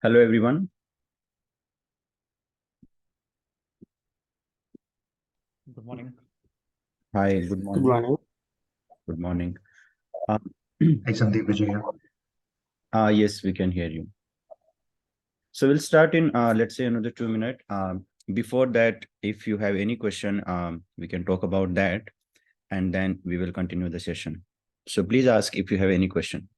Hello, everyone. Good morning. Hi, good Good morning. morning. Good morning. Hi, Sandeep Vijay here. Yes, we can hear you. So we'll start in, let's say, another 2 minutes. Before that, if you have any question, we can talk about that, and then we will continue the session. So please ask if you have any question.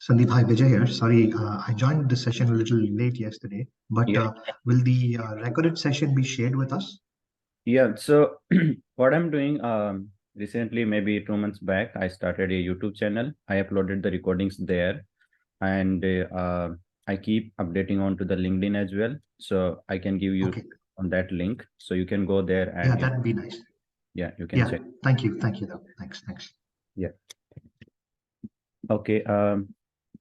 Sandeep, hi, Vijay here. Sorry, I joined this session a little late yesterday, but Yeah. will the recorded session be shared with us? Yeah. So what I'm doing, recently, maybe 2 months back, I started a YouTube channel. I uploaded the recordings there, and I keep updating onto the LinkedIn as well. So I can give you Okay. on that link, so you can go there Yeah, and that'd be nice. yeah, you can Yeah, check. thank you. Thank you, though. Thanks. Yeah. Okay.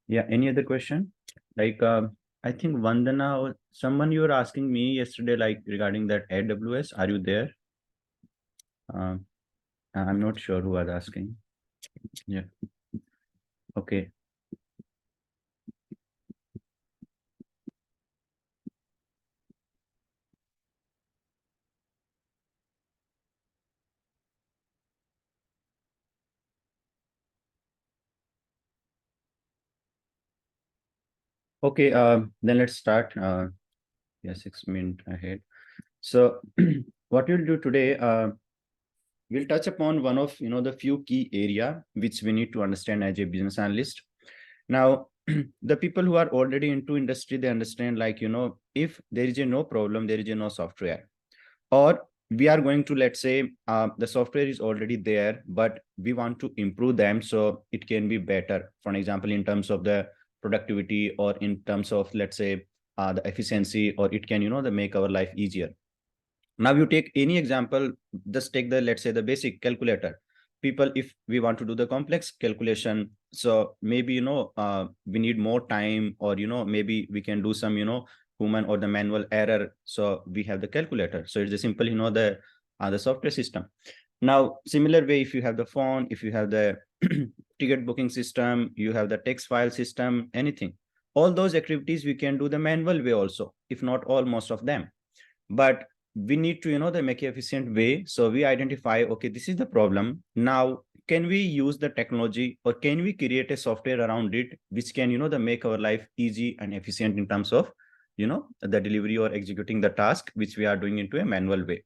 Yeah. Any other question? Like, I think Vandana or someone you were asking me yesterday, like regarding that AWS. Are you there? I'm not sure who was asking. Yeah. Okay. Okay. Then let's start. Yeah, 6 minutes ahead. So what we'll do today, we'll touch upon one of the few key area which we need to understand as a business analyst. Now, the people who are already into industry, they understand, like, if there is a no problem, there is a no software, or we are going to, let's say, the software is already there, but we want to improve them so it can be better. For an example, in terms of the productivity, or in terms of, let's say, the efficiency, or it can, the make our life easier. Now you take any example, just take the, let's say, the basic calculator. People, if we want to do the complex calculation, so maybe, we need more time, or, maybe we can do some, human or the manual error. So we have the calculator. So it's a simple, the software system. Now, similar way, if you have the phone, if you have the ticket booking system, you have the text file system, anything, all those activities we can do the manual way also, if not all, most of them. But we need to, the make efficient way. So we identify, okay, this is the problem. Now, can we use the technology, or can we create a software around it, which can, the make our life easy and efficient in terms of, the delivery or executing the task, which we are doing into a manual way.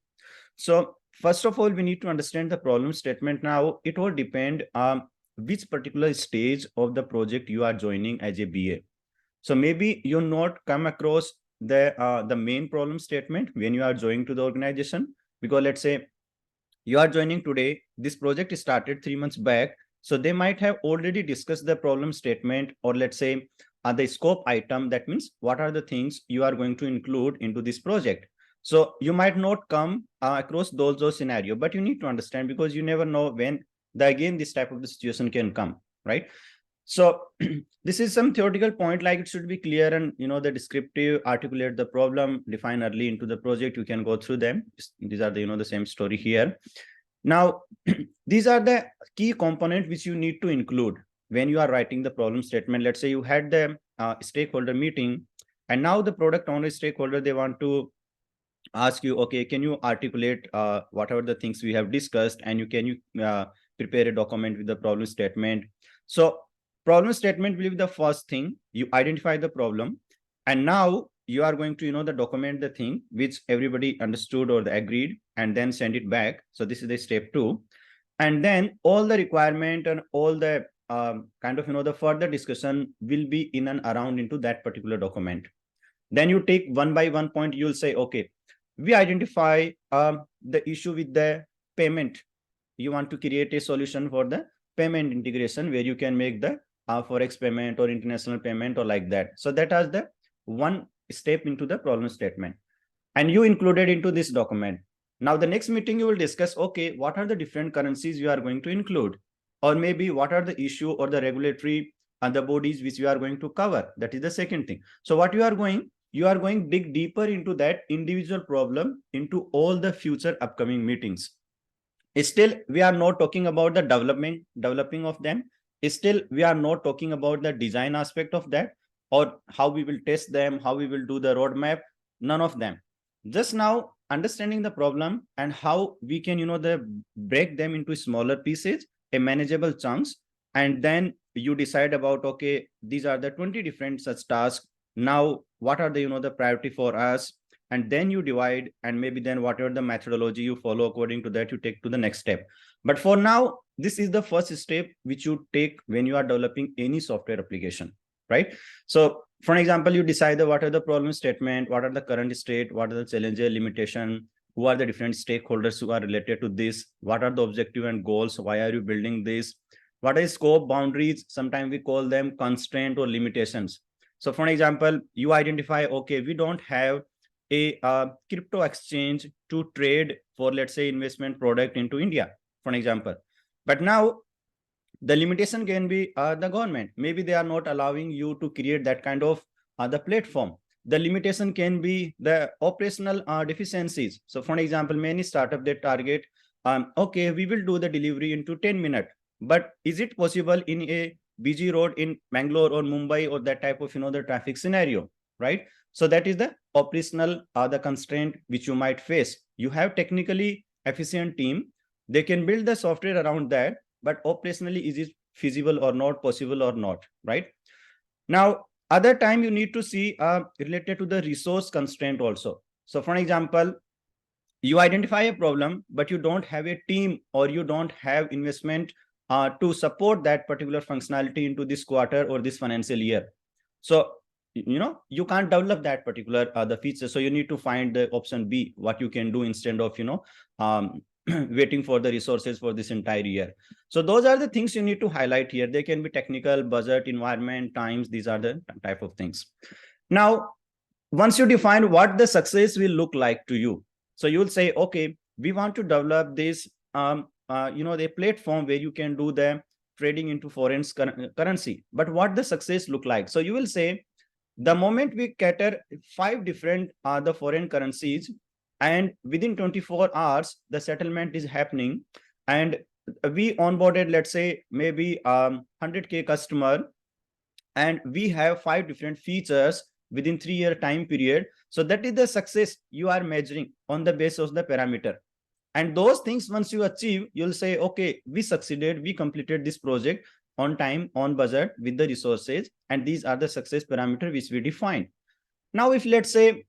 So first of all, we need to understand the problem statement. Now, it will depend which particular stage of the project you are joining as a BA. So maybe you not come across the main problem statement when you are joining to the organization, because let's say you are joining today, this project started 3 months back. So they might have already discussed the problem statement, or let's say the scope item. That means what are the things you are going to include into this project. So you might not come across those scenario, but you need to understand, because you never know when again this type of the situation can come, right? So this is some theoretical point, like it should be clear, and the descriptive, articulate the problem, define early into the project. You can go through them. These are the the same story here. Now, these are the key component which you need to include when you are writing the problem statement. Let's say you had the stakeholder meeting, and now the product owner stakeholder, they want to ask you, okay, can you articulate whatever the things we have discussed, and can you prepare a document with the problem statement. So problem statement will be the first thing. You identify the problem, and now you are going to the document the thing which everybody understood or agreed, and then send it back. So this is the step 2. And then all the requirement and all the kind of the further discussion will be in and around into that particular document. Then you take one by one point. You'll say, okay, we identify the issue with the payment. You want to create a solution for the payment integration, where you can make the forex payment or international payment or like that. So that has the one step into the problem statement, and you included into this document. Now the next meeting you will discuss, okay, what are the different currencies you are going to include, or maybe what are the issue or the regulatory and the bodies which you are going to cover. That is the second thing. So what you are going, you are going dig deeper into that individual problem into all the future upcoming meetings. Still, we are not talking about the developing of them. Still, we are not talking about the design aspect of that, or how we will test them, how we will do the roadmap. None of them. Just now understanding the problem and how we can, break them into smaller pieces, a manageable chunks, and then you decide about, okay, these are the 20 different such tasks. Now, what are the priority for us? And then you divide, and maybe then whatever the methodology you follow, according to that you take to the next step. But for now, this is the first step which you take when you are developing any software application, right? So for example, you decide what are the problem statement, what are the current state, what are the challenges, limitation, who are the different stakeholders who are related to this, what are the objective and goals, why are you building this, what is scope, boundaries, sometimes we call them constraint or limitations. So for example, you identify, okay, we don't have a crypto exchange to trade for, let's say, investment product into India, for example. But now the limitation can be the government. Maybe they are not allowing you to create that kind of the platform. The limitation can be the operational deficiencies. So for example, many startups they target, okay, we will do the delivery into 10 minutes. But is it possible in a busy road in Bangalore or Mumbai or that type of, the traffic scenario, right? So that is the operational the constraint which you might face. You have technically efficient team. They can build the software around that, but operationally, is it feasible or not, possible or not, right? Now, other time you need to see related to the resource constraint also. So for example, you identify a problem, but you don't have a team or you don't have investment to support that particular functionality into this quarter or this financial year. So you can't develop that particular the feature. So you need to find the option B, what you can do instead of waiting for the resources for this entire year. So those are the things you need to highlight here. They can be technical, budget, environment, times. These are the type of things. Now, once you define what the success will look like to you, so you will say, okay, we want to develop this the platform where you can do the trading into foreign currency. But what the success look like? So you will say, the moment we cater 5 different the foreign currencies, and within 24 hours the settlement is happening, and we onboarded, let's say, maybe 100K customer, and we have 5 different features within 3-year time period. So that is the success you are measuring on the basis of the parameter. And those things, once you achieve, you'll say, okay, we succeeded, we completed this project on time, on budget, with the resources, and these are the success parameter which we define. Now, if let's say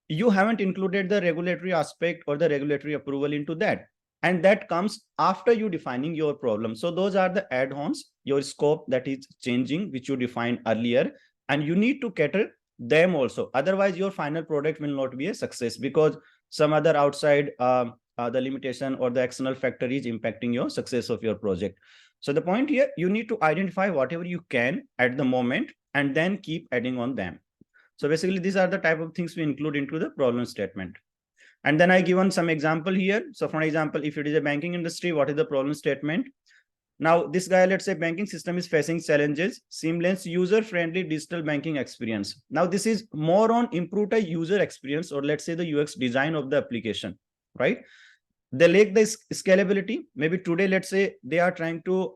you haven't included the regulatory aspect or the regulatory approval into that, and that comes after you defining your problem. So those are the add-ons, your scope that is changing, which you defined earlier, and you need to cater them also. Otherwise, your final product will not be a success because some other outside the limitation or the external factor is impacting your success of your project. So the point here, you need to identify whatever you can at the moment and then keep adding on them. So basically, these are the type of things we include into the problem statement. And then I given some example here. So for example, if it is a banking industry, what is the problem statement? Now, this guy, let's say banking system is facing challenges, seamless user-friendly digital banking experience. Now, this is more on improved user experience, or let's say the UX design of the application, right? They lack the scalability. Maybe today, let's say they are trying to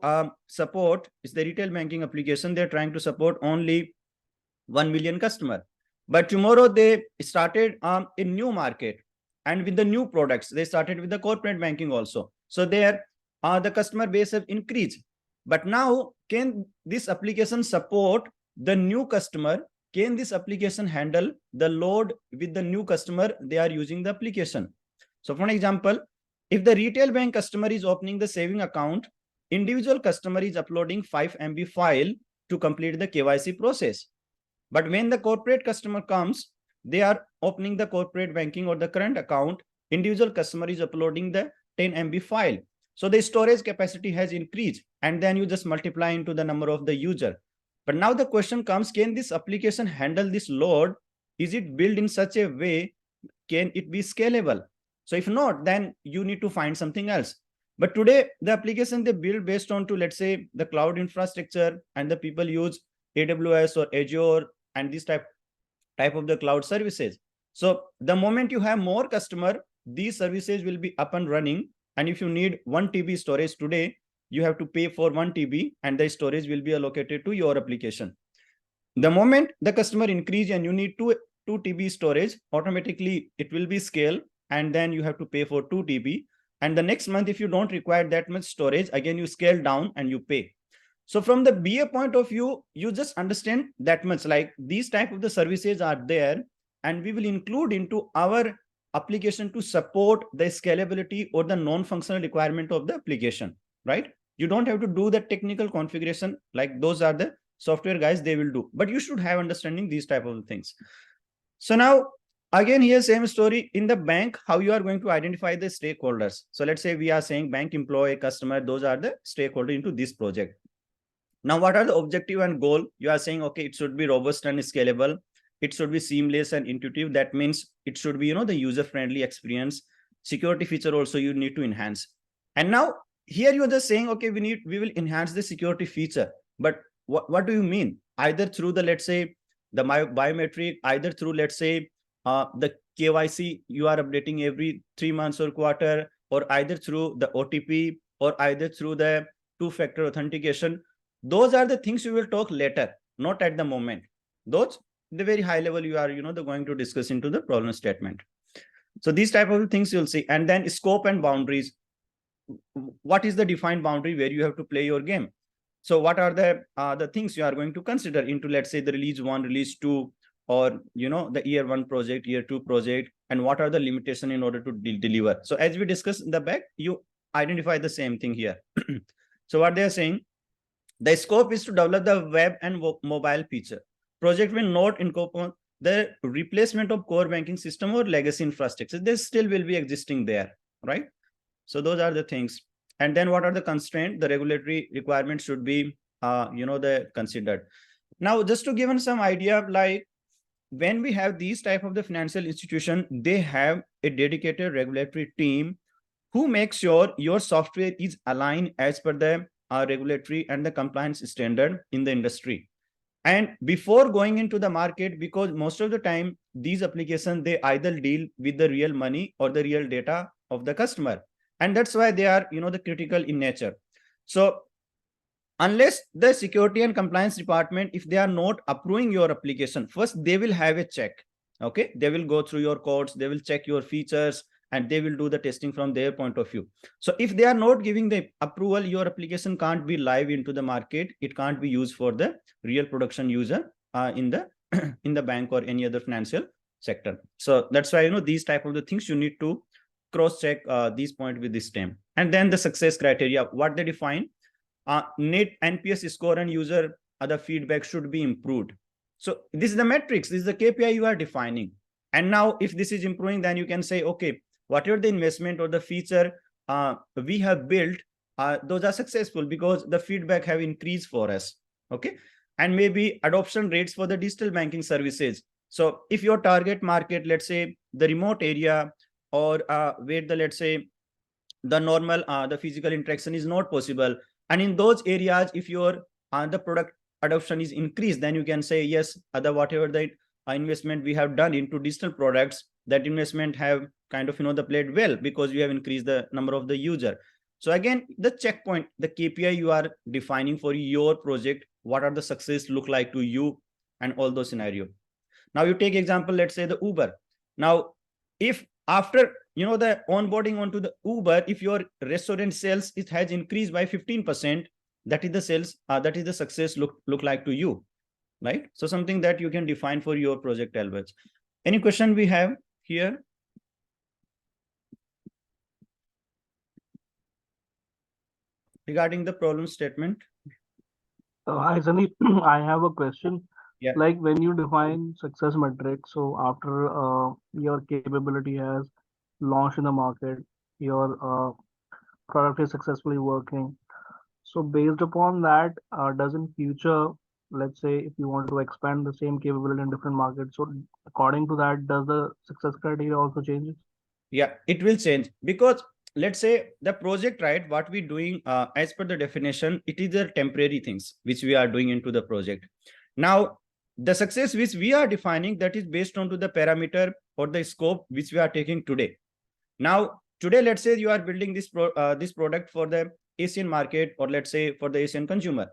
support, it's the retail banking application, they're trying to support only 1 million customer. But tomorrow they started a new market, and with the new products, they started with the corporate banking also. So there, the customer base have increased. But now, can this application support the new customer? Can this application handle the load with the new customer they are using the application? So for example, if the retail bank customer is opening the saving account, individual customer is uploading 5 MB file to complete the KYC process. But when the corporate customer comes, they are opening the corporate banking or the current account, individual customer is uploading the 10 MB file. So the storage capacity has increased, and then you just multiply into the number of the user. But now the question comes, can this application handle this load? Is it built in such a way? Can it be scalable? So if not, then you need to find something else. But today, the application they build based on to, let's say, the cloud infrastructure, and the people use AWS or Azure and this type type of the cloud services. So the moment you have more customer, these services will be up and running. And if you need 1 TB storage today, you have to pay for 1 TB and the storage will be allocated to your application. The moment the customer increase and you need 2 TB storage, automatically it will be scale, and then you have to pay for 2 TB. And the next month, if you don't require that much storage, again, you scale down and you pay. So from the BA point of view, you just understand that much, like these type of the services are there, and we will include into our application to support the scalability or the non-functional requirement of the application, right? You don't have to do the technical configuration, like those are the software guys, they will do, but you should have understanding these type of things. So now, again, here same story in the bank, how you are going to identify the stakeholders. So let's say we are saying bank employee, customer, those are the stakeholder into this project. Now, what are the objective and goal? You are saying, okay, it should be robust and scalable. It should be seamless and intuitive. That means it should be, the user-friendly experience. Security feature also you need to enhance. And now here you are just saying, okay, we will enhance the security feature. But what do you mean? Either through the, let's say, the biometric, either through, let's say, the KYC you are updating every 3 months or quarter, or either through the OTP, or either through the two-factor authentication. Those are the things we will talk later, not at the moment. Those, the very high level you are, going to discuss into the problem statement. So these type of things you'll see. And then scope and boundaries. What is the defined boundary where you have to play your game? So what are the things you are going to consider into, let's say, the release 1, release 2, or, the year 1 project, year 2 project, and what are the limitation in order to deliver? So as we discussed in the back, you identify the same thing here. So what they are saying, the scope is to develop the web and mobile feature. Project will not incorporate the replacement of core banking system or legacy infrastructure. They still will be existing there, right? So those are the things. And then what are the constraints? The regulatory requirements should be, the considered. Now, just to give some idea, like when we have these type of the financial institution, they have a dedicated regulatory team who makes sure your software is aligned as per the regulatory and the compliance standard in the industry. And before going into the market, because most of the time, these applications, they either deal with the real money or the real data of the customer. And that's why they are, the critical in nature. So unless the security and compliance department, if they are not approving your application, first they will have a check. Okay, they will go through your codes, they will check your features, and they will do the testing from their point of view. So if they are not giving the approval, your application can't be live into the market. It can't be used for the real production user in the in the bank or any other financial sector. So that's why, these type of the things you need to cross check these points with this team. And then the success criteria, what they define, net NPS score and user other feedback should be improved. So this is the metrics, this is the KPI you are defining. And now if this is improving, then you can say, okay, whatever the investment or the feature we have built, those are successful because the feedback have increased for us. Okay. And maybe adoption rates for the digital banking services. So if your target market, let's say the remote area, or where the, let's say, the normal, the physical interaction is not possible. And in those areas, if your the product adoption is increased, then you can say, yes, whatever the investment we have done into digital products, that investment have kind of, the played well because we have increased the number of the user. So again, the checkpoint, the KPI you are defining for your project, what are the success look like to you, and all those scenario. Now you take example, let's say the Uber. Now, if after, the onboarding onto the Uber, if your restaurant sales, it has increased by 15%, that is the sales, that is the success look like to you, right? So something that you can define for your project, Albert. Any question we have here? Regarding the problem statement? Hi, Sunny. I have a question. Yeah. Like when you define success metrics, so after your capability has launched in the market, your product is successfully working. So based upon that, does in future, let's say if you want to expand the same capability in different markets, so according to that, does the success criteria also changes? Yeah, it will change because let's say the project, right, what we're doing as per the definition, it is the temporary things which we are doing into the project. Now, the success which we are defining, that is based on to the parameter or the scope which we are taking today. Now, today, let's say you are building this product for the Asian market, or let's say for the Asian consumer.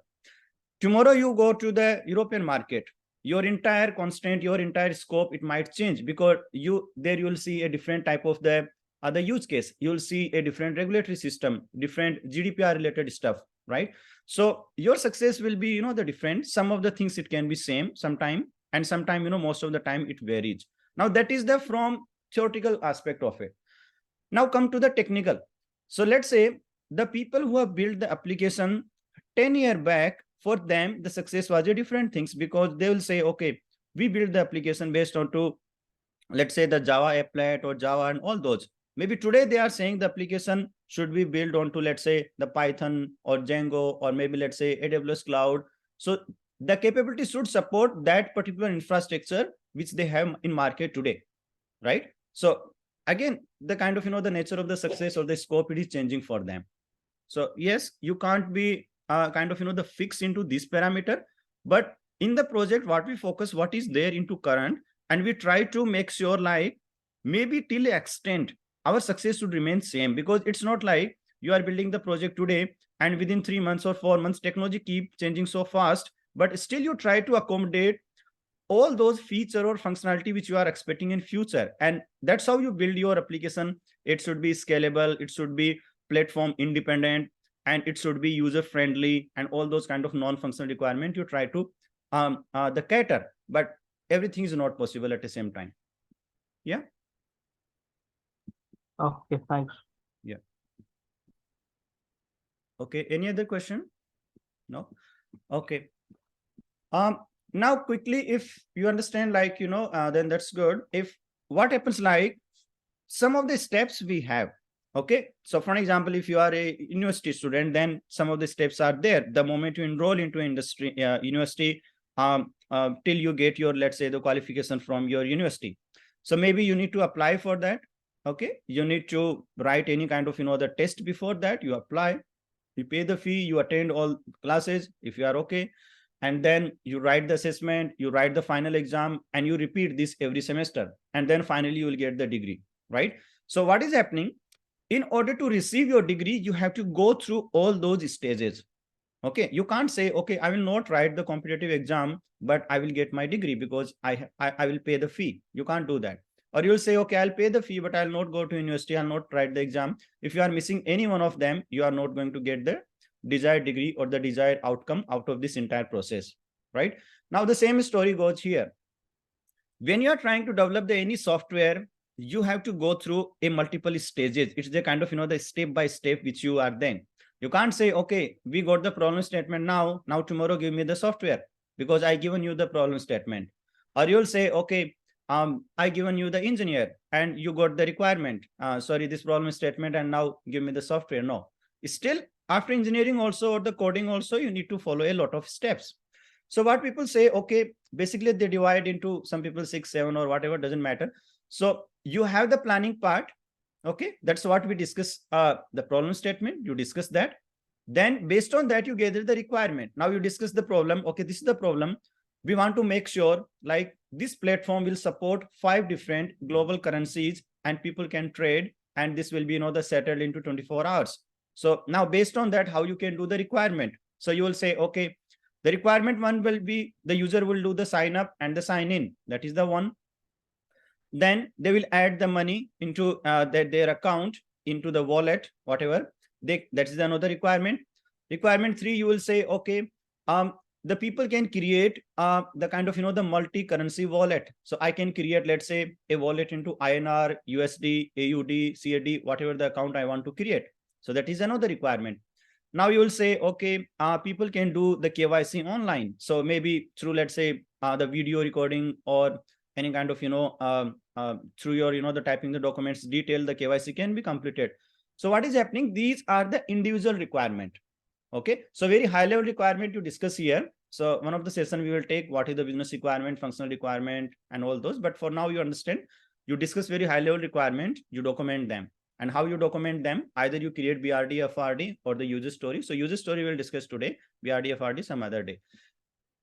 Tomorrow you go to the European market, your entire constraint, your entire scope, it might change, because you will see a different type of the other use case. You'll see a different regulatory system, different GDPR related stuff, right? So your success will be, the different. Some of the things it can be same sometime, and sometime, most of the time it varies. Now that is the from theoretical aspect of it. Now come to the technical. So let's say the people who have built the application 10 years back, for them, the success was a different things, because they will say, okay, we build the application based on to, let's say, the Java applet or Java and all those. Maybe today they are saying the application should be built onto, let's say, the Python or Django, or maybe let's say AWS cloud. So the capability should support that particular infrastructure which they have in market today, right? So again, the kind of, the nature of the success or the scope, it is changing for them. So yes, you can't be kind of, the fix into this parameter, but in the project, what we focus, what is there into current, and we try to make sure, like, maybe till extent our success should remain same, because it's not like you are building the project today and within 3 months or 4 months, technology keep changing so fast, but still you try to accommodate all those feature or functionality which you are expecting in future. And that's how you build your application. It should be scalable, it should be platform independent, and it should be user friendly, and all those kind of non-functional requirement you try to the cater, but everything is not possible at the same time. Yeah. Okay, thanks. Yeah. Okay, any other question? No. Okay. Now quickly, if you understand, like, then that's good. If what happens, like, some of the steps we have. Okay, so for example, if you are a university student, then some of the steps are there. The moment you enroll into industry university, till you get your, let's say, the qualification from your university. So maybe you need to apply for that. Okay, you need to write any kind of, the test before that. You apply, you pay the fee, you attend all classes if you are okay, and then you write the assessment, you write the final exam, and you repeat this every semester, and then finally you will get the degree, right? So what is happening? In order to receive your degree, you have to go through all those stages. Okay, you can't say, okay, I will not write the competitive exam, but I will get my degree because I will pay the fee. You can't do that. Or you'll say, okay, I'll pay the fee, but I'll not go to university, I'll not write the exam. If you are missing any one of them, you are not going to get the desired degree or the desired outcome out of this entire process, right? Now the same story goes here. When you are trying to develop any software, you have to go through a multiple stages. It's the kind of, the step by step which you are then. You can't say, okay, we got the problem statement now tomorrow give me the software, because I given you the problem statement. Or you'll say, okay, I given you the engineer and you got the requirement, sorry, this problem statement, and now give me the software. No, still after engineering also, or the coding also, you need to follow a lot of steps. So what people say, okay, basically they divide into, some people 6, 7 or whatever, doesn't matter. So you have the planning part. Okay, that's what we discuss, the problem statement, you discuss that. Then based on that, you gather the requirement. Now you discuss the problem. Okay, this is the problem. We want to make sure, like, this platform will support 5 different global currencies and people can trade, and this will be, the settled into 24 hours. So now based on that, how you can do the requirement. So you will say, okay, the requirement one will be the user will do the sign up and the sign in. That is the one. Then they will add the money into their account, into the wallet, whatever. That is another requirement. Requirement 3, you will say, okay, the people can create the kind of, the multi-currency wallet. So I can create, let's say, a wallet into INR, USD, AUD, CAD, whatever the account I want to create. So that is another requirement. Now you will say, okay, people can do the KYC online. So maybe through, let's say, the video recording or any kind of, through your, the typing the documents detail, the KYC can be completed. So what is happening? These are the individual requirement. Okay, so very high level requirement to discuss here. So one of the session we will take what is the business requirement, functional requirement, and all those. But for now, you understand, you discuss very high level requirement, you document them. And how you document them, either you create BRD, FRD, or the user story. So user story we'll discuss today, BRD, FRD some other day.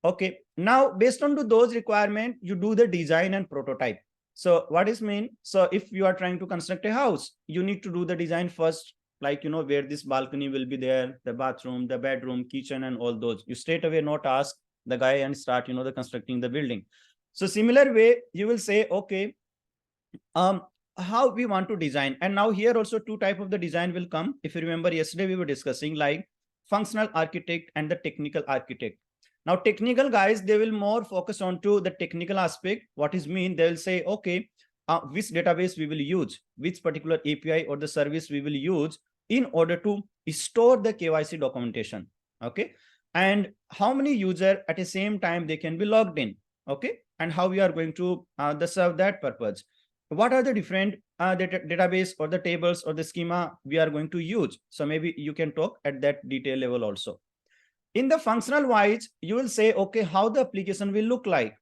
Okay, now based on to those requirements, you do the design and prototype. So what is mean? So if you are trying to construct a house, you need to do the design first, like, where this balcony will be there, the bathroom, the bedroom, kitchen, and all those. You straight away not ask the guy and start, the constructing the building. So similar way, you will say, okay, how we want to design. And now here also two type of the design will come. If you remember yesterday, we were discussing like functional architect and the technical architect. Now, technical guys, they will more focus on to the technical aspect. What is mean? They will say, okay, which database we will use, which particular API or the service we will use in order to store the KYC documentation. Okay. And how many user at the same time they can be logged in. Okay. And how we are going to serve that purpose. What are the different database or the tables or the schema we are going to use? So maybe you can talk at that detail level also. In the functional wise, you will say, okay, how the application will look like.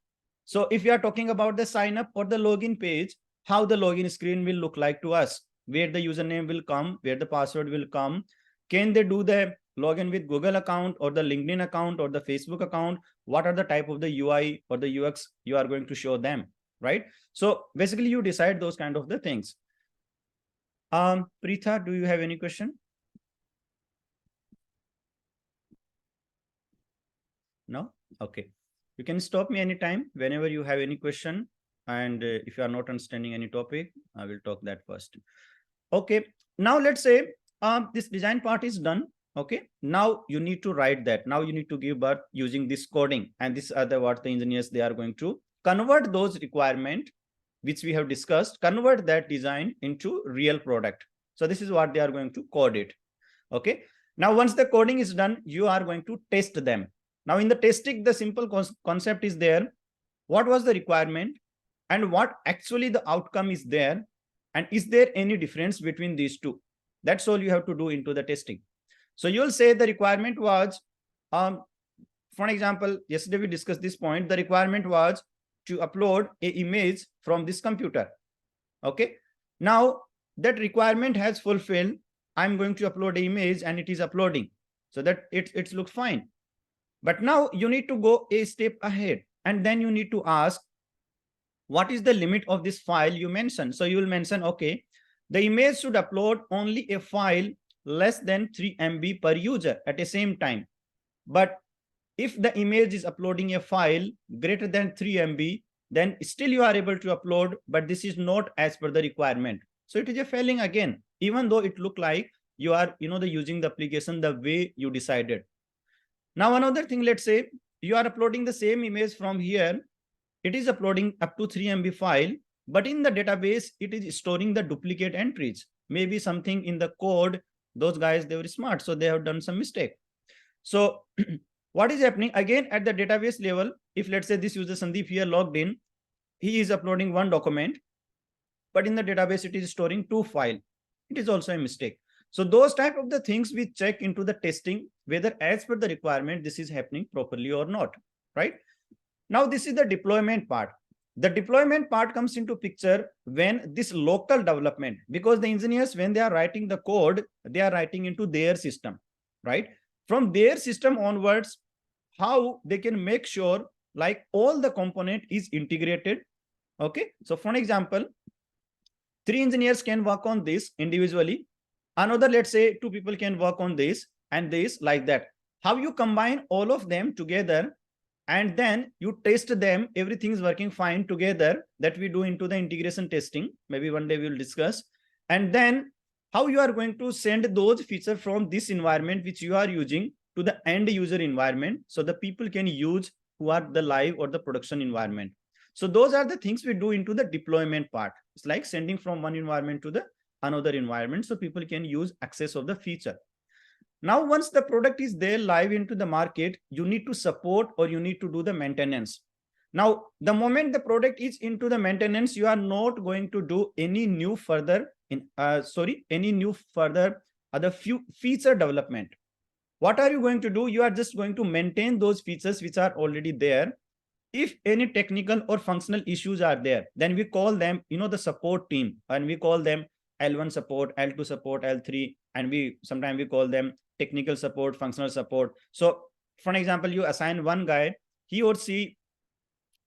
So if you are talking about the sign up or the login page, how the login screen will look like to us, where the username will come, where the password will come. Can they do the login with Google account or the LinkedIn account or the Facebook account? What are the type of the UI or the UX you are going to show them, right? So basically you decide those kind of the things. Preetha, do you have any question? No? Okay. You can stop me anytime whenever you have any question. And if you are not understanding any topic, I will talk that first. Okay. Now let's say this design part is done. Okay. Now you need to write that. Now you need to give birth using this coding. And this are the what the engineers, they are going to convert those requirements which we have discussed, convert that design into real product. So this is what they are going to code it. Okay. Now, once the coding is done, you are going to test them. Now, in the testing, the simple concept is there. What was the requirement and what actually the outcome is there? And is there any difference between these two? That's all you have to do into the testing. So you'll say the requirement was, for example, yesterday we discussed this point. The requirement was to upload an image from this computer. Okay. Now that requirement has fulfilled. I'm going to upload an image and it is uploading. So that it looks fine. But now you need to go a step ahead and then you need to ask, what is the limit of this file you mentioned? So you will mention, okay, the image should upload only a file less than 3 MB per user at the same time. But if the image is uploading a file greater than 3 MB, then still you are able to upload, but this is not as per the requirement. So it is a failing again, even though it look like you are, using the application the way you decided. Now, another thing, let's say you are uploading the same image from here. It is uploading up to 3 MB file, but in the database, it is storing the duplicate entries. Maybe something in the code, those guys, they were smart, so they have done some mistake. So what is happening again at the database level? If let's say this user Sandeep here logged in, he is uploading one document, but in the database, it is storing 2 files. It is also a mistake. So those type of the things we check into the testing, whether as per the requirement, this is happening properly or not, right? Now, this is the deployment part. The deployment part comes into picture when this local development, because the engineers, when they are writing the code, they are writing into their system, right? From their system onwards, how they can make sure like all the component is integrated. Okay. So for example, 3 engineers can work on this individually. Another, let's say 2 people can work on this and this like that. How you combine all of them together and then you test them, everything is working fine together, that we do into the integration testing. Maybe one day we will discuss. And then how you are going to send those features from this environment which you are using to the end user environment, so the people can use who are the live or the production environment. So those are the things we do into the deployment part. It's like sending from one environment to the another environment, so people can use access of the feature. Now, once the product is there live into the market, you need to support or you need to do the maintenance. Now, the moment the product is into the maintenance, you are not going to do any new further other few feature development. What are you going to do? You are just going to maintain those features which are already there. If any technical or functional issues are there, then we call them, the support team, and we call them L1 support, L2 support, L3, and sometimes we call them technical support, functional support. So for example, you assign one guy, he or she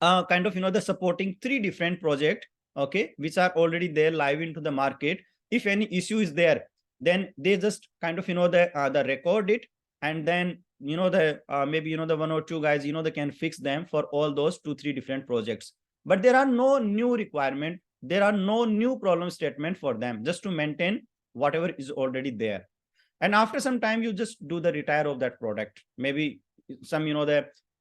kind of, the supporting 3 different projects, okay, which are already there live into the market. If any issue is there, then they just kind of, the record it, and then, maybe, the 1 or 2 guys, they can fix them for all those 2-3 different projects. But there are no new requirement. There are no new problem statement for them, just to maintain whatever is already there. And after some time, you just do the retire of that product. Maybe some,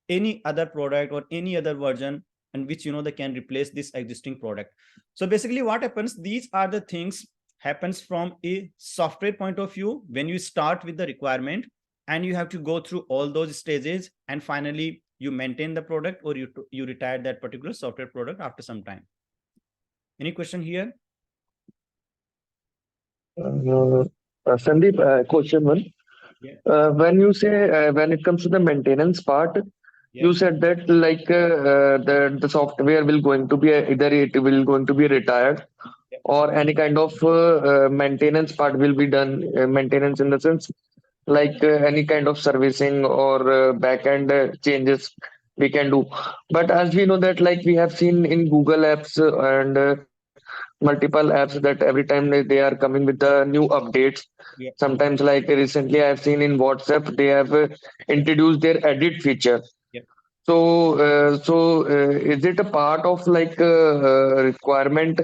any other product or any other version, and which, they can replace this existing product. So basically what happens, these are the things happens from a software point of view when you start with the requirement, and you have to go through all those stages, and finally you maintain the product, or you retire that particular software product after some time. Any question here? Sandeep, question one. Yeah. When you say when it comes to the maintenance part, Yeah. you said that like the software will going to be either it will going to be retired, Yeah. or any kind of maintenance part will be done. Maintenance in the sense like any kind of servicing or back end changes we can do. But as we know that like we have seen in Google apps and multiple apps that every time they are coming with the new updates. Yeah. Sometimes like recently I've seen in WhatsApp they have introduced their edit feature. Yeah. So is it a part of like requirement,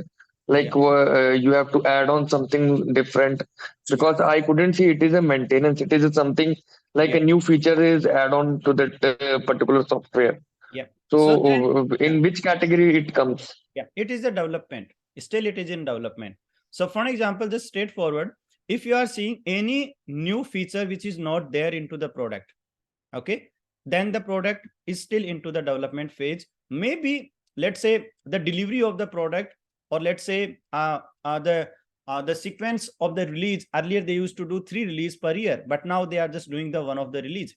like you have to add on something different? Because I couldn't see it is a maintenance, it is something like Yeah. a new feature is add on to that particular software. Yeah. So then, in which category it comes? yeah, it is a development. Still, it is in development. So for example, just straightforward, if you are seeing any new feature which is not there into the product, okay, then the product is still into the development phase. Maybe let's say the delivery of the product, or let's say the sequence of the release. Earlier they used to do 3 release per year, but now they are just doing the one of the release.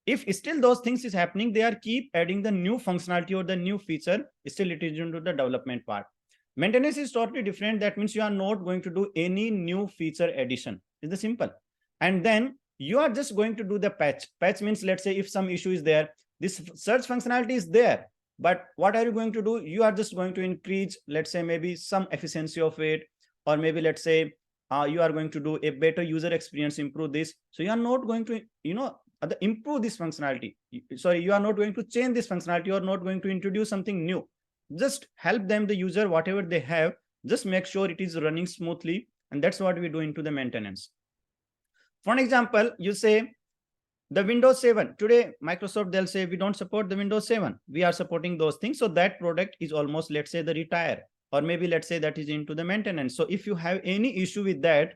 If still those things is happening, they are keep adding the new functionality or the new feature, still it is into the development part. Maintenance is totally different. That means you are not going to do any new feature addition. It's the simple. And then you are just going to do the patch. Patch means, let's say if some issue is there, this search functionality is there, but what are you going to do? You are just going to increase, let's say maybe some efficiency of it, or maybe let's say you are going to do a better user experience, improve this. So you are not going to, improve this functionality. Sorry, you are not going to change this functionality, or not going to introduce something new. Just help them, the user, whatever they have, just make sure it is running smoothly. And that's what we do into the maintenance. For example, you say the Windows 7 today, Microsoft, they'll say we don't support the Windows 7. We are supporting those things. So that product is almost, let's say, the retire, or maybe let's say that is into the maintenance. So if you have any issue with that,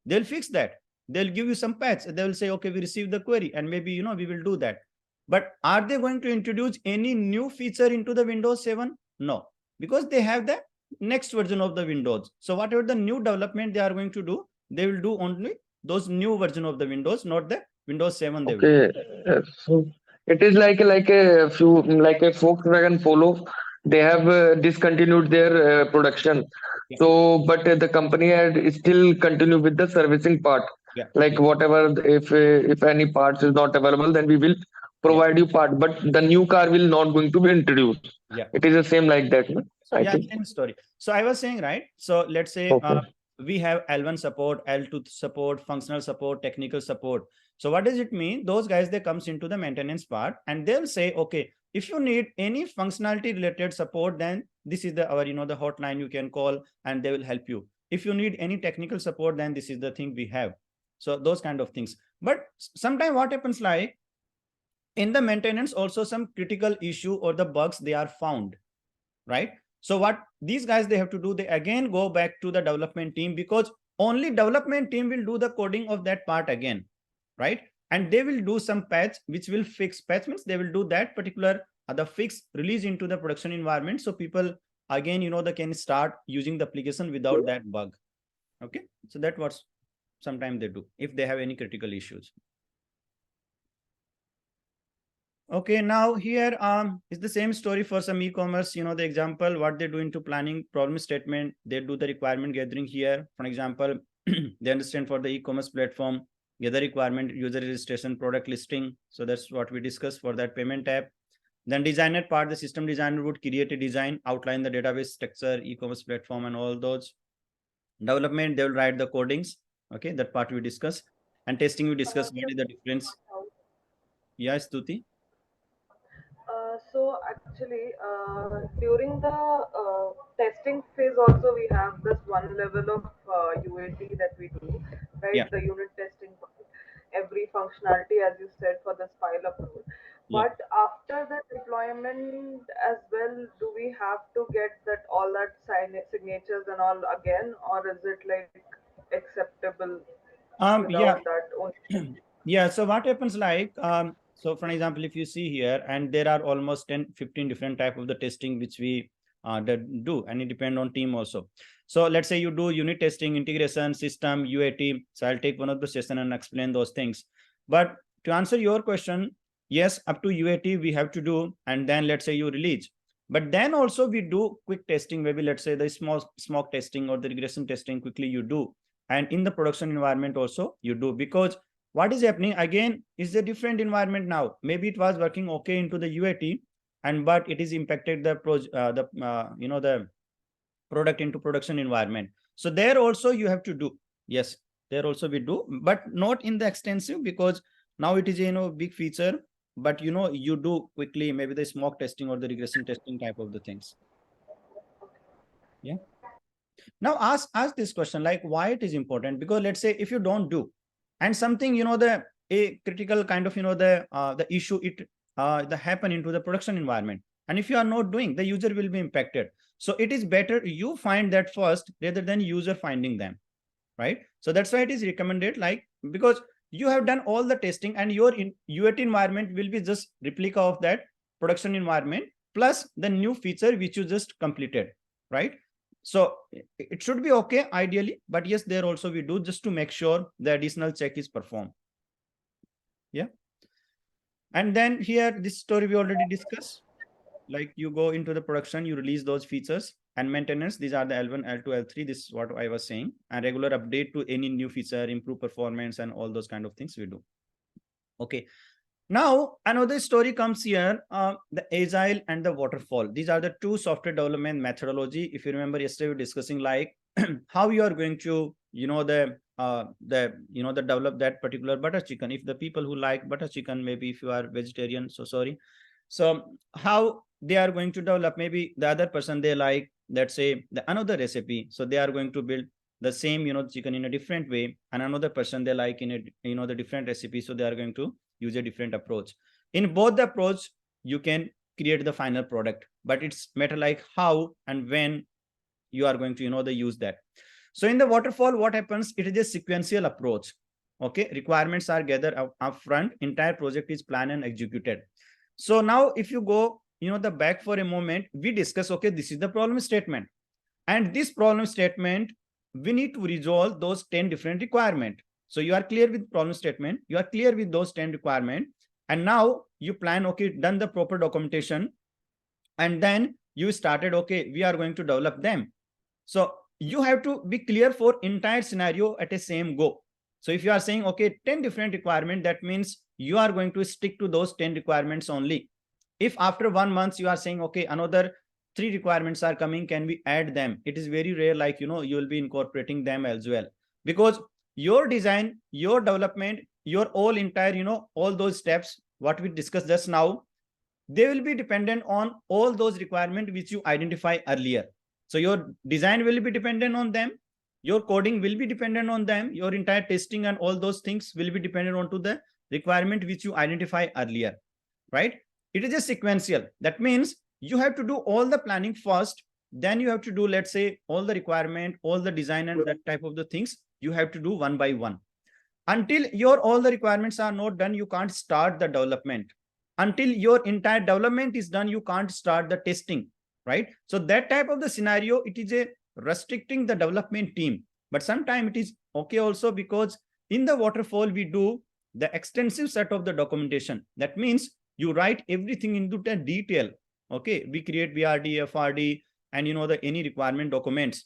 they'll fix that. They'll give you some patch. They will say, okay, we received the query, and maybe, we will do that. But are they going to introduce any new feature into the Windows 7? No, because they have the next version of the Windows. So whatever the new development they are going to do, they will do only those new version of the Windows, not the Windows 7. They will. Okay, so it is like a few like a Volkswagen Polo. They have discontinued their production. Yeah. So, but the company had still continue with the servicing part. Yeah. Like whatever, if any parts is not available, then we will provide you part. But the new car will not going to be introduced. Yeah. It is the same like that, no? So, I yeah, think. same story. So I was saying, right? So let's say Okay. we have L1 support, L2 support, functional support, technical support. So what does it mean? Those guys, they comes into the maintenance part, and they'll say, okay, if you need any functionality related support, then this is the the hotline you can call, and they will help you. If you need any technical support, then this is the thing we have. So those kind of things. But sometimes what happens, like in the maintenance, also some critical issue or the bugs they are found, right? So what these guys, they have to do, they again go back to the development team, because only development team will do the coding of that part again, right? And they will do some patch, which will fix. Patch means they will do that particular the fix, release into the production environment. So people again, they can start using the application without that bug. Okay, so that's what sometimes they do if they have any critical issues. Okay, now here is the same story for some e-commerce. The example what they do into planning problem statement, they do the requirement gathering here. For example, they understand for the e-commerce platform, gather requirement, user registration, product listing. So that's what we discussed for that payment tab. Then designer part, the system designer would create a design, outline the database structure, e-commerce platform, and all those. Development, they will write the codings. Okay, that part we discuss. And testing, we discuss what is the difference. Yes, Stuti. So actually, during the testing phase also we have this one level of UAT that we do, right? Yeah. The unit testing for every functionality, as you said, for this file upload. Yeah. But after the deployment as well, do we have to get that all that signatures and all again, or is it like acceptable Yeah. without that? Only Yeah. So what happens like, so for example, if you see here, and there are almost 10, 15 different type of the testing which we do, and it depend on team also. So let's say you do unit testing, integration, system, UAT. So I'll take one of the session and explain those things. But to answer your question, yes, up to UAT we have to do, and then let's say you release. But then also we do quick testing, maybe let's say the small smoke testing or the regression testing quickly you do. And in the production environment also you do, because what is happening again is a different environment now. Maybe it was working okay into the UAT, and but it is impacted the the product into production environment. So there also you have to do. Yes, there also we do, but not in the extensive, because now it is big feature. But you do quickly maybe the smoke testing or the regression testing type of the things. Yeah. Now ask this question, like why it is important, because let's say if you don't do, and something the a critical kind of the issue it the happen into the production environment, and if you are not doing, the user will be impacted. So it is better you find that first rather than user finding them, right? So that's why it is recommended, like, because you have done all the testing and your UAT environment will be just replica of that production environment plus the new feature which you just completed, right? So it should be okay ideally, but yes, there also we do just to make sure the additional check is performed. Yeah. And then here, this story we already discussed, like you go into the production, you release those features, and maintenance, these are the L1, L2, L3, this is what I was saying, and regular update to any new feature, improve performance, and all those kind of things we do. Okay. Now, another story comes here, the Agile and the Waterfall. These are the two software development methodology. If you remember yesterday, we were discussing like how you are going to, develop that particular butter chicken. If the people who like butter chicken, maybe if you are vegetarian, so sorry. So how they are going to develop, maybe the other person, they like, let's say the another recipe. So they are going to build the same, chicken in a different way. And another person, they like in a, the different recipe. So they are going to use a different approach. In both the approach, you can create the final product, but it's matter like how and when you are going to use that. So in the waterfall, what happens, it is a sequential approach. Okay, requirements are gathered up front, entire project is planned and executed. So now if you go the back for a moment, we discuss, okay, this is the problem statement, and this problem statement we need to resolve those 10 different requirements. So you are clear with problem statement, you are clear with those 10 requirements, and now you plan, okay, done the proper documentation, and then you started, okay, we are going to develop them. So you have to be clear for entire scenario at a same go. So if you are saying, okay, 10 different requirements, that means you are going to stick to those 10 requirements only. If after 1 month you are saying, okay, another 3 requirements are coming, can we add them? It is very rare, like, you will be incorporating them as well, because your design, your development, your all entire, all those steps, what we discussed just now, they will be dependent on all those requirements which you identify earlier. So your design will be dependent on them, your coding will be dependent on them, your entire testing and all those things will be dependent on to the requirement which you identify earlier, right? It is a sequential. That means you have to do all the planning first, then you have to do, let's say, all the requirement, all the design and that type of the things you have to do one by one. Until your all the requirements are not done, you can't start the development. Until your entire development is done, you can't start the testing, right? So that type of the scenario, it is a restricting the development team. But sometimes it is okay also, because in the waterfall, we do the extensive set of the documentation. That means you write everything into the detail. Okay, we create VRD, FRD, and any requirement documents.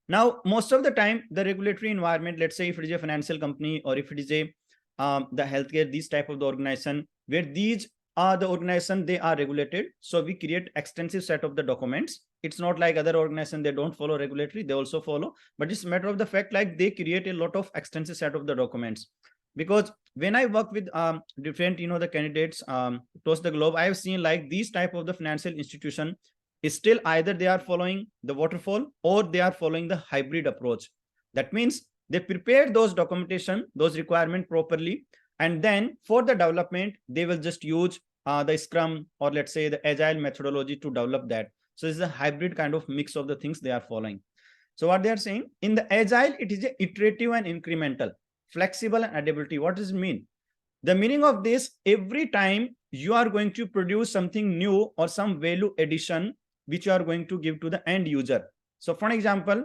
Now, most of the time, the regulatory environment, let's say if it is a financial company or if it is a the healthcare, these type of the organization where these the organization, they are regulated. So we create extensive set of the documents. It's not like other organizations, they don't follow regulatory, they also follow, but it's a matter of the fact, like they create a lot of extensive set of the documents. Because when I work with different, the candidates across the globe, I have seen like these type of the financial institution is still either they are following the waterfall or they are following the hybrid approach. That means they prepare those documentation, those requirement properly, and then for the development, they will just use the Scrum or let's say the Agile methodology to develop that. So it's a hybrid kind of mix of the things they are following. So what they are saying in the Agile, it is a iterative and incremental, flexible and adaptability. What does it mean? The meaning of this, every time you are going to produce something new or some value addition, which you are going to give to the end user. So for example,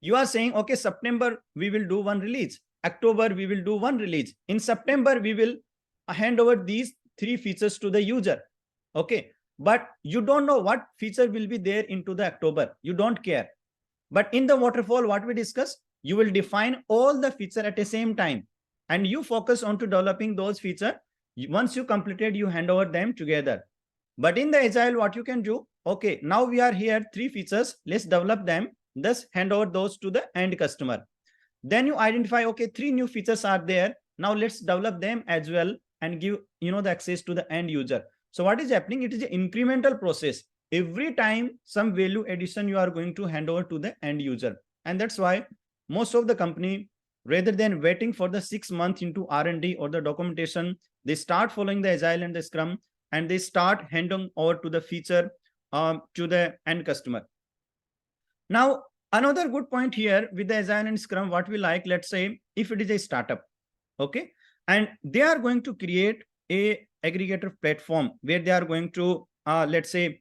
you are saying, okay, September, we will do one release. October, we will do one release. In September, we will hand over these 3 features to the user. Okay. But you don't know what feature will be there into the October. You don't care. But in the waterfall, what we discuss, you will define all the feature at the same time. And you focus on to developing those features. Once you completed, you hand over them together. But in the Agile, what you can do, okay, now we are here 3 features. Let's develop them. Thus hand over those to the end customer. Then you identify, okay, 3 new features are there. Now let's develop them as well and give, the access to the end user. So what is happening? It is an incremental process. Every time some value addition you are going to hand over to the end user. And that's why most of the company, rather than waiting for the 6 months into R&D or the documentation, they start following the Agile and the Scrum, and they start handing over to the feature to the end customer. Now, another good point here with the Agile and Scrum, what we like, let's say if it is a startup, okay, and they are going to create a aggregator platform where they are going to, let's say,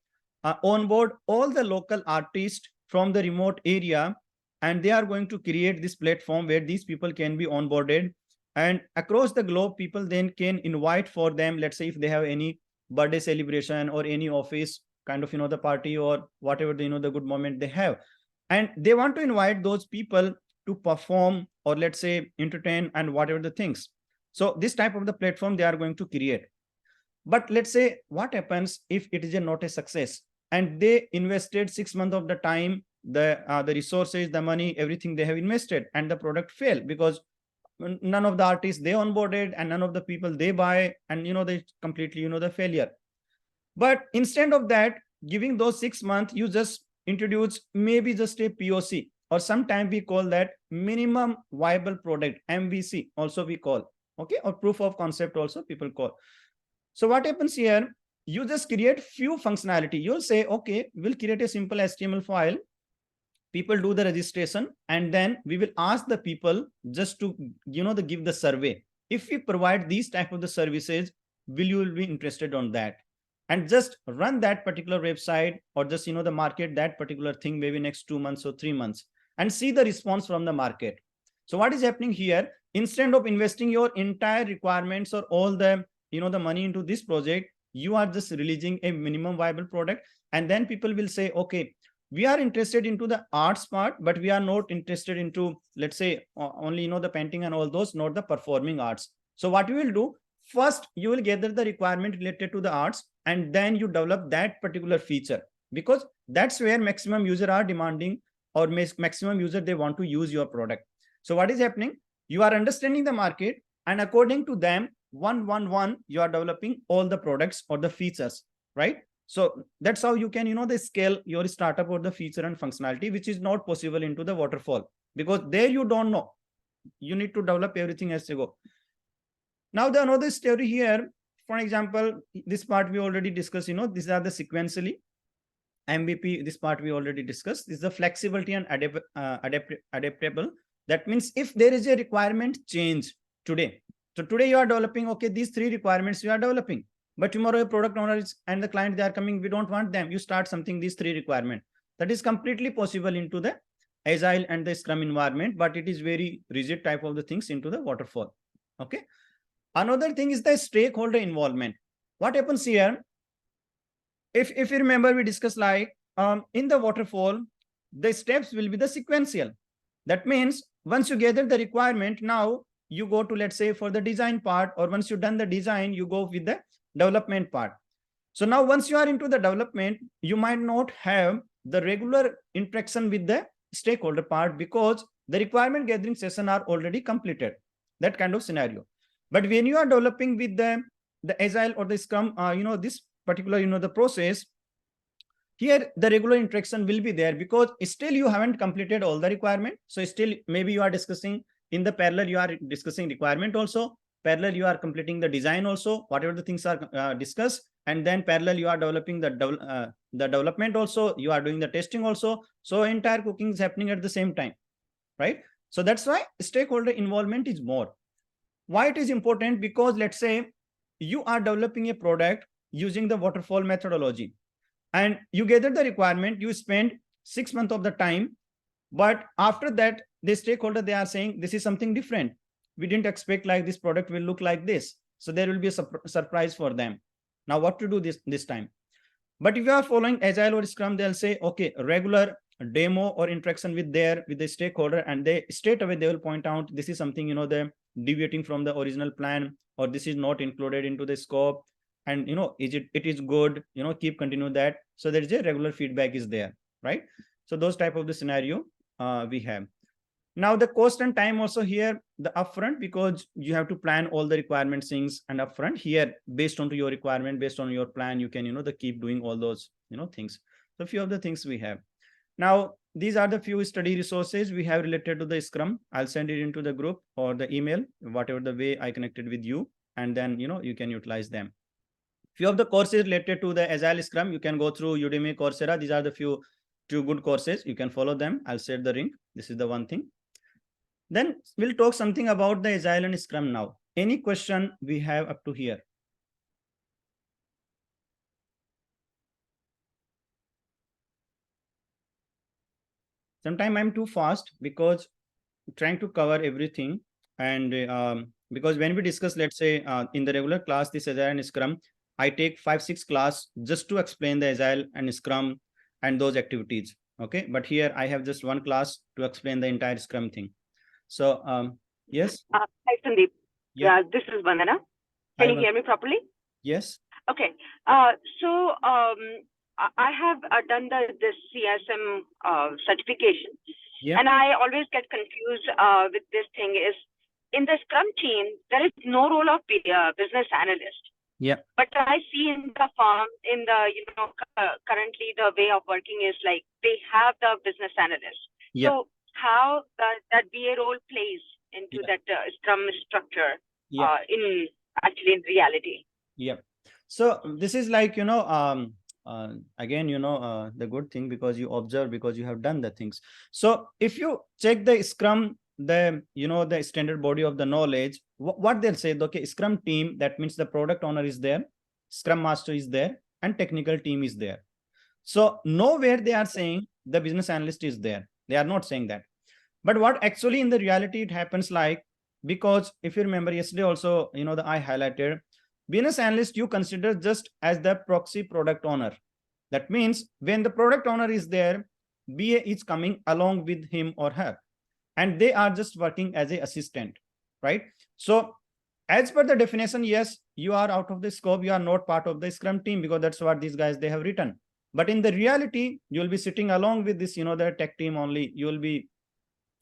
onboard all the local artists from the remote area, and they are going to create this platform where these people can be onboarded, and across the globe, people then can invite for them, let's say if they have any birthday celebration or any office kind of, the party or whatever, the good moment they have. And they want to invite those people to perform or let's say entertain and whatever the things. So this type of the platform they are going to create. But let's say what happens if it is not a success and they invested 6 months of the time, the resources, the money, everything they have invested, and the product failed because none of the artists they onboarded and none of the people they buy, and they completely the failure. But instead of that, giving those 6 months, you just introduce maybe just a POC, or sometimes we call that minimum viable product, MVC also we call, okay, or proof of concept also people call. So what happens here, you just create few functionality. You'll say, okay, we'll create a simple HTML file, people do the registration, and then we will ask the people just to give the survey. If we provide these type of the services, will you be interested on that? And just run that particular website or just the market that particular thing maybe next 2 months or 3 months and see the response from the market. So what is happening here, instead of investing your entire requirements or all the the money into this project, you are just releasing a minimum viable product, and then people will say, okay, we are interested into the arts part, but we are not interested into, let's say, only the painting and all those, not the performing arts. So what you will do, first you will gather the requirement related to the arts, and then you develop that particular feature, because that's where maximum user are demanding, or maximum user they want to use your product. So what is happening, you are understanding the market, and according to them, one you are developing all the products or the features, right? So that's how you can the scale your startup or the feature and functionality, which is not possible into the waterfall, because there you don't know, you need to develop everything as you go. Now the another story here, for example, this part we already discussed, these are the sequentially MVP, this part we already discussed. This is the flexibility and adaptable. That means if there is a requirement change today, so today you are developing, okay, these 3 requirements you are developing, but tomorrow a product owner and the client, they are coming, we don't want them, you start something, these 3 requirements. That is completely possible into the Agile and the Scrum environment, but it is very rigid type of the things into the waterfall. Okay. Another thing is the stakeholder involvement. What happens here, if you remember, we discussed like in the waterfall, the steps will be the sequential. That means once you gather the requirement, now you go to, let's say, for the design part, or once you've done the design, you go with the development part. So now once you are into the development, you might not have the regular interaction with the stakeholder part because the requirement gathering session are already completed, that kind of scenario. But when you are developing with the Agile or the Scrum, this particular, the process, here the regular interaction will be there because still you haven't completed all the requirement. So still maybe you are discussing in the parallel, you are discussing requirement also, parallel you are completing the design also, whatever the things are discussed, and then parallel you are developing the development also, you are doing the testing also. So entire cooking is happening at the same time, right? So that's why stakeholder involvement is more. Why it is important? Because let's say you are developing a product using the waterfall methodology and you gather the requirement, you spend 6 months of the time, but after that the stakeholder, they are saying this is something different, we didn't expect like this product will look like this. So there will be a surprise for them. Now what to do this time? But if you are following Agile or Scrum, they'll say, okay, regular demo or interaction with the stakeholder, and they straight away they will point out this is something, they're deviating from the original plan, or this is not included into the scope, and it is good, keep continue that. So there is a regular feedback is there, right? So those type of the scenario we have. Now the cost and time also here, the upfront, because you have to plan all the requirement things, and upfront here based on to your requirement, based on your plan, you can keep doing all those things. So few of the things we have. Now these are the few study resources we have related to the Scrum. I'll send it into the group or the email, whatever the way I connected with you, and then you can utilize them. Few of the courses related to the Agile Scrum, you can go through Udemy, Coursera. These are the two good courses, you can follow them. I'll share the link. This is the one thing. Then we'll talk something about the Agile and Scrum now. Any question we have up to here? Sometimes I'm too fast because trying to cover everything. And because when we discuss, let's say in the regular class, this Agile and Scrum, I take 5-6 class just to explain the Agile and Scrum and those activities. Okay. But here I have just one class to explain the entire Scrum thing. So, yes. Hi, Sandeep. Yeah. This is Vandana. Can you hear me properly? Yes. Okay. So I have done this CSM certification, Yeah. and I always get confused with this thing is in the Scrum team, there is no role of business analyst. Yeah. But I see in the firm, in the, currently the way of working is like they have the business analyst. Yeah. So how that BA role plays into that Scrum structure in reality. Yeah. So this is like, again, the good thing, because you observe, because you have done the things. So if you check the Scrum, the standard body of the knowledge, what they'll say, okay, Scrum team, that means the product owner is there, Scrum master is there, and technical team is there. So nowhere they are saying the business analyst is there. They are not saying that. But what actually in the reality it happens like, because if you remember yesterday also, I highlighted business analyst, you consider just as the proxy product owner. That means when the product owner is there, BA is coming along with him or her, and they are just working as an assistant, right? So as per the definition, yes, you are out of the scope. You are not part of the Scrum team, because that's what these guys, they have written. But in the reality, you'll be sitting along with this, the tech team only. You will be,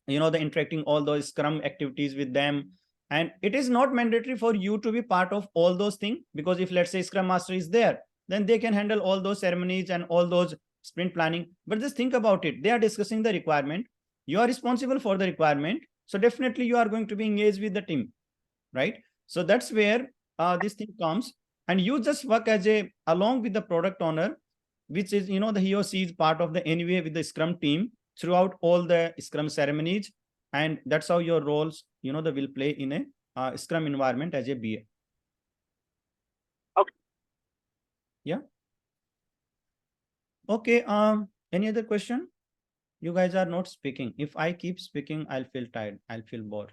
the interacting all those Scrum activities with them. And it is not mandatory for you to be part of all those things, because if let's say Scrum Master is there, then they can handle all those ceremonies and all those sprint planning. But just think about it. They are discussing the requirement. You are responsible for the requirement. So definitely you are going to be engaged with the team, right? So that's where this thing comes. And you just work as along with the product owner, which is, the he or she is part of the anyway with the Scrum team throughout all the Scrum ceremonies. And that's how your roles, they will play in a Scrum environment as a BA. Okay. Yeah. Okay. Any other question? You guys are not speaking. If I keep speaking, I'll feel tired. I'll feel bored.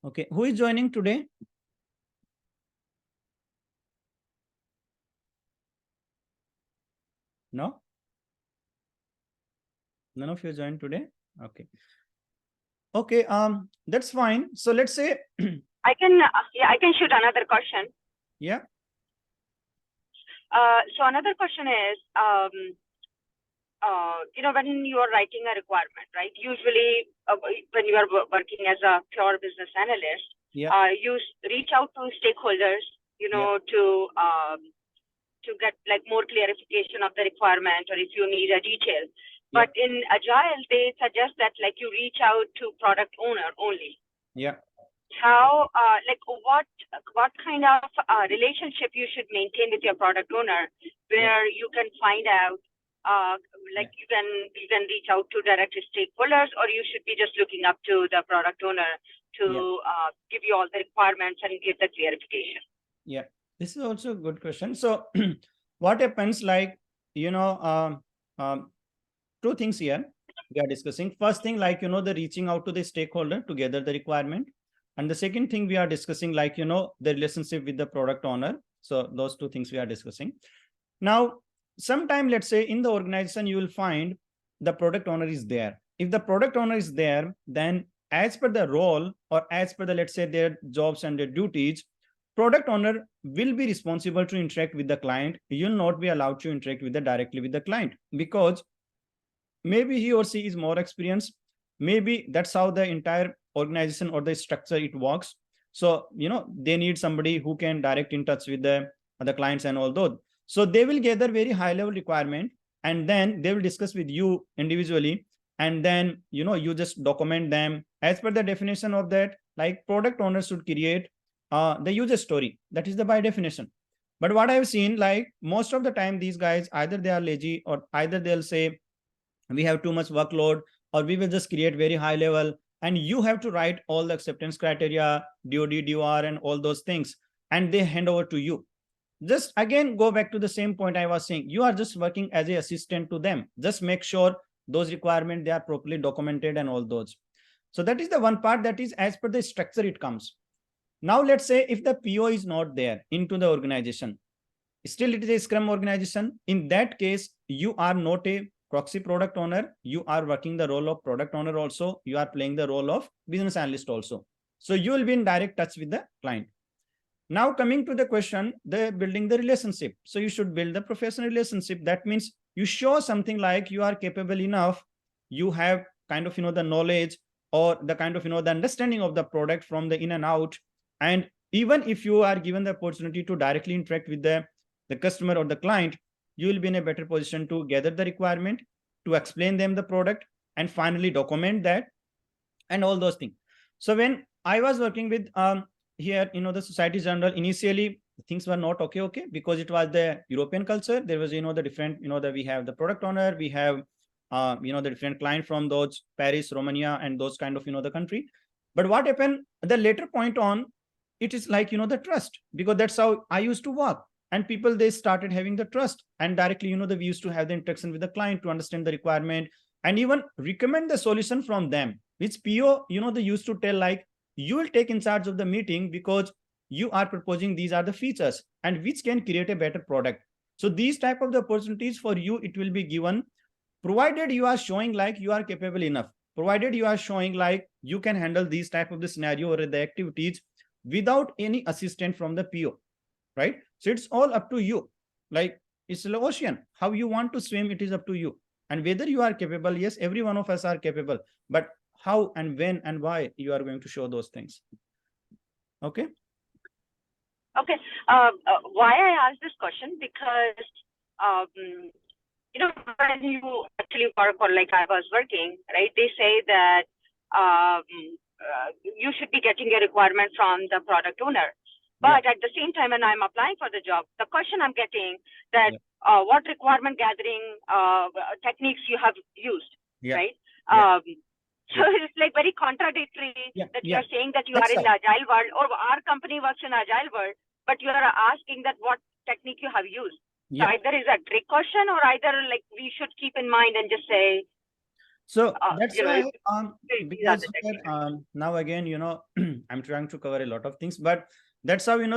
Okay. Who is joining today? No? None of you joined today? Okay. Okay, that's fine. So let's say I can shoot another question. Yeah. So another question is, when you are writing a requirement, right? Usually, when you are working as a pure business analyst, you reach out to stakeholders, to get like more clarification of the requirement, or if you need a detail. But in Agile, they suggest that like you reach out to product owner only. Yeah. How, what kind of relationship you should maintain with your product owner, where you can find out, you can reach out to direct stakeholders, or you should be just looking up to the product owner to give you all the requirements and give the clarification. Yeah, this is also a good question. So what happens, like, two things here we are discussing. First thing, like, the reaching out to the stakeholder to gather the requirement. And the second thing we are discussing, like, the relationship with the product owner. So those two things we are discussing. Now, sometime, let's say in the organization, you will find the product owner is there. If the product owner is there, then as per the role, or as per the, let's say, their jobs and their duties, product owner will be responsible to interact with the client. You'll not be allowed to interact with directly with the client, because maybe he or she is more experienced. Maybe that's how the entire organization or the structure it works. So, they need somebody who can direct in touch with the clients and all those. So they will gather very high level requirement, and then they will discuss with you individually. And then, you just document them as per the definition of that. Like, product owner should create the user story. That is the by definition. But what I've seen, like, most of the time, these guys, either they are lazy, or either they'll say, we have too much workload, or we will just create very high level. And you have to write all the acceptance criteria, DOD, DOR, and all those things. And they hand over to you. Just again, go back to the same point I was saying. You are just working as an assistant to them. Just make sure those requirements, they are properly documented and all those. So that is the one part, that is as per the structure it comes. Now, let's say if the PO is not there into the organization, still it is a Scrum organization. In that case, you are not a proxy product owner. You are working the role of product owner also. You are playing the role of business analyst also. So you will be in direct touch with the client. Now, coming to the question, the building the relationship. So you should build the professional relationship. That means you show something like you are capable enough. You have kind of, the knowledge, or the kind of, the understanding of the product from the in and out. And even if you are given the opportunity to directly interact with the customer or the client, you will be in a better position to gather the requirement, to explain them the product, and finally document that and all those things. So when I was working with here, the Society General, initially things were not okay, because it was the European culture. There was, the different, that we have the product owner, we have, the different client from those Paris, Romania, and those kind of, the country. But what happened, the later point on, it is like, the trust, because that's how I used to work. And people, they started having the trust, and directly, we used to have the interaction with the client to understand the requirement, and even recommend the solution from them, which PO, they used to tell, like, you will take in charge of the meeting because you are proposing these are the features and which can create a better product. So these type of the opportunities for you, it will be given, provided you are showing like you are capable enough, provided you are showing like you can handle these type of the scenario or the activities without any assistance from the PO, right? So it's all up to you. Like, it's the ocean. How you want to swim, it is up to you. And whether you are capable, yes, every one of us are capable, but how and when and why you are going to show those things. Okay. Okay. Why I asked this question, because when you actually work, or like I was working, right, they say that you should be getting a requirement from the product owner. But at the same time, when I'm applying for the job, the question I'm getting that what requirement gathering techniques you have used, right? So it's like very contradictory that you are saying that you are in the Agile world, or our company works in Agile world, but you are asking that what technique you have used. So either is a trick question, or either like we should keep in mind and just say. So that's why, because now again, I'm trying to cover a lot of things, but that's how, when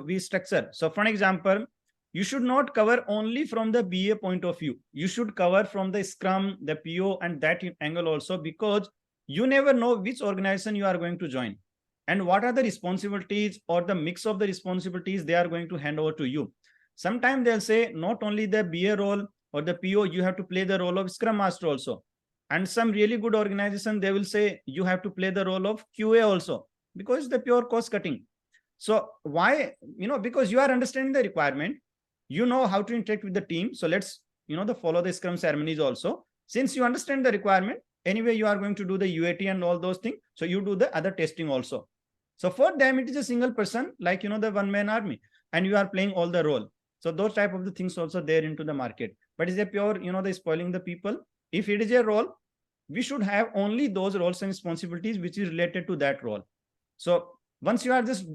we structure. So for an example, you should not cover only from the BA point of view. You should cover from the Scrum, the PO, and that angle also, because you never know which organization you are going to join and what are the responsibilities or the mix of the responsibilities they are going to hand over to you. Sometimes they'll say not only the BA role or the PO, you have to play the role of Scrum Master also. And some really good organization, they will say you have to play the role of QA also, because the pure cost cutting. So why, because you are understanding the requirement, you know how to interact with the team. So let's, follow the Scrum ceremonies also. Since you understand the requirement, anyway, you are going to do the UAT and all those things. So you do the other testing also. So for them, it is a single person, like, the one-man army, and you are playing all the role. So those type of the things also there into the market. But is a pure, they spoiling the people. If it is a role, we should have only those roles and responsibilities which is related to that role. So once you are just,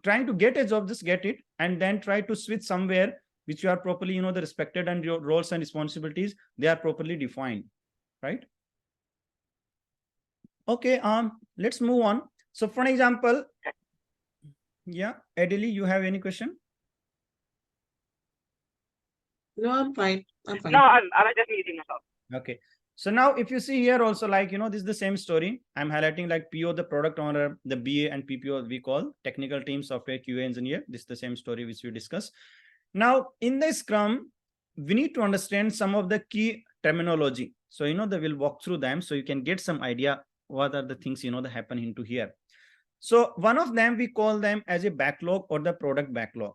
trying to get a job, just get it, and then try to switch somewhere which you are properly, the respected, and your roles and responsibilities, they are properly defined, right? Okay, let's move on. So for example, yeah, Adeli, you have any question? No, I'm fine. I'm fine. No, I was just meeting myself. Okay. So now if you see here also, like, this is the same story. I'm highlighting like PO, the product owner, the BA and PPO, we call technical team, software QA engineer. This is the same story which we discussed. Now in the Scrum, we need to understand some of the key terminology. So, they will walk through them so you can get some idea what are the things, that happen into here. So one of them, we call them as a backlog or the product backlog.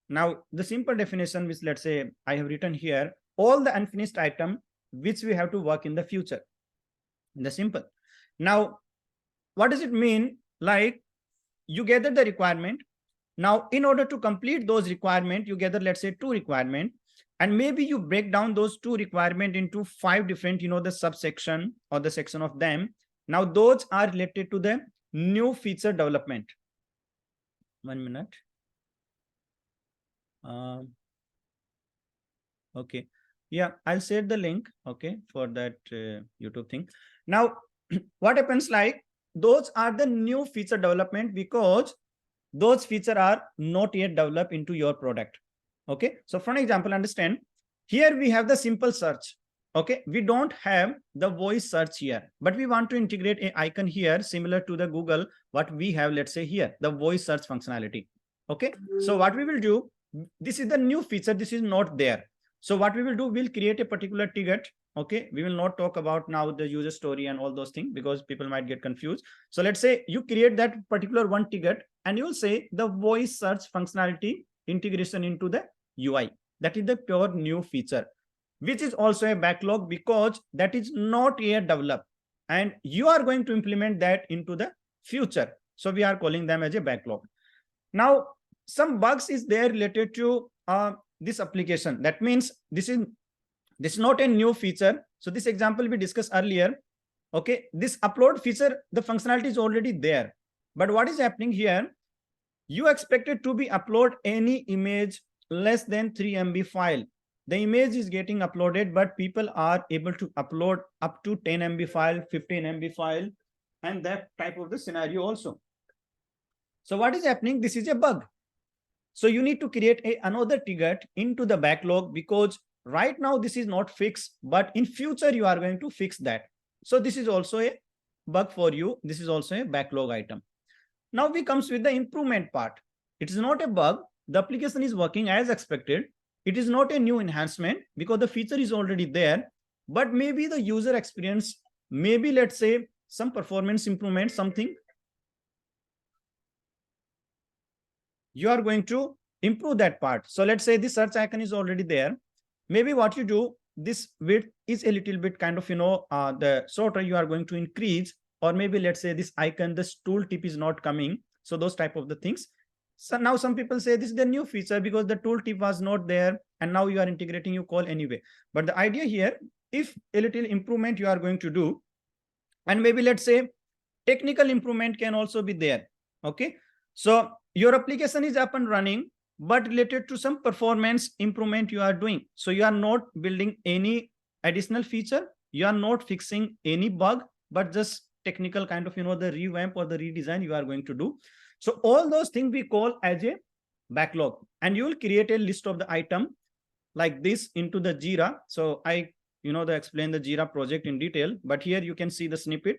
Now the simple definition, which let's say I have written here, all the unfinished item which we have to work in the future. The simple. Now, what does it mean? Like, you gather the requirement. Now, in order to complete those requirements, you gather, let's say, 2 requirements, and maybe you break down those 2 requirements into 5 different, the subsection or the section of them. Now, those are related to the new feature development. 1 minute. Okay. Yeah, I'll share the link, okay, for that YouTube thing. Now, what happens, like, those are the new feature development because those features are not yet developed into your product. Okay. So for example, understand, here we have the simple search. Okay. We don't have the voice search here, but we want to integrate an icon here similar to the Google, what we have, let's say here, the voice search functionality. Okay. So what we will do, this is the new feature. This is not there. So what we will do, we'll create a particular ticket. Okay. We will not talk about now the user story and all those things because people might get confused. So let's say you create that particular one ticket and you will say the voice search functionality integration into the UI. That is the pure new feature, which is also a backlog because that is not yet developed and you are going to implement that into the future. So we are calling them as a backlog. Now, some bugs is there related to this application. That means this is not a new feature. So this example we discussed earlier. Okay, this upload feature, the functionality is already there. But what is happening here? You expected to be upload any image less than 3 MB file. The image is getting uploaded, but people are able to upload up to 10 MB file, 15 MB file, and that type of the scenario also. So what is happening? This is a bug. So you need to create another ticket into the backlog because right now this is not fixed, but in future you are going to fix that. So this is also a bug for you. This is also a backlog item. Now we comes with the improvement part. It is not a bug. The application is working as expected. It is not a new enhancement because the feature is already there, but maybe the user experience, maybe let's say some performance improvement, something you are going to improve that part. So let's say this search icon is already there. Maybe what you do, this width is a little bit kind of, the shorter you are going to increase, or maybe let's say this icon, this tooltip is not coming. So those type of the things. So now some people say this is the new feature because the tooltip was not there and now you are integrating, you call anyway. But the idea here, if a little improvement you are going to do, and maybe let's say technical improvement can also be there. Okay. So your application is up and running, but related to some performance improvement you are doing. So you are not building any additional feature. You are not fixing any bug, but just technical kind of, the revamp or the redesign you are going to do. So all those things we call as a backlog, and you will create a list of the item like this into the Jira. So I, explain the Jira project in detail, but here you can see the snippet.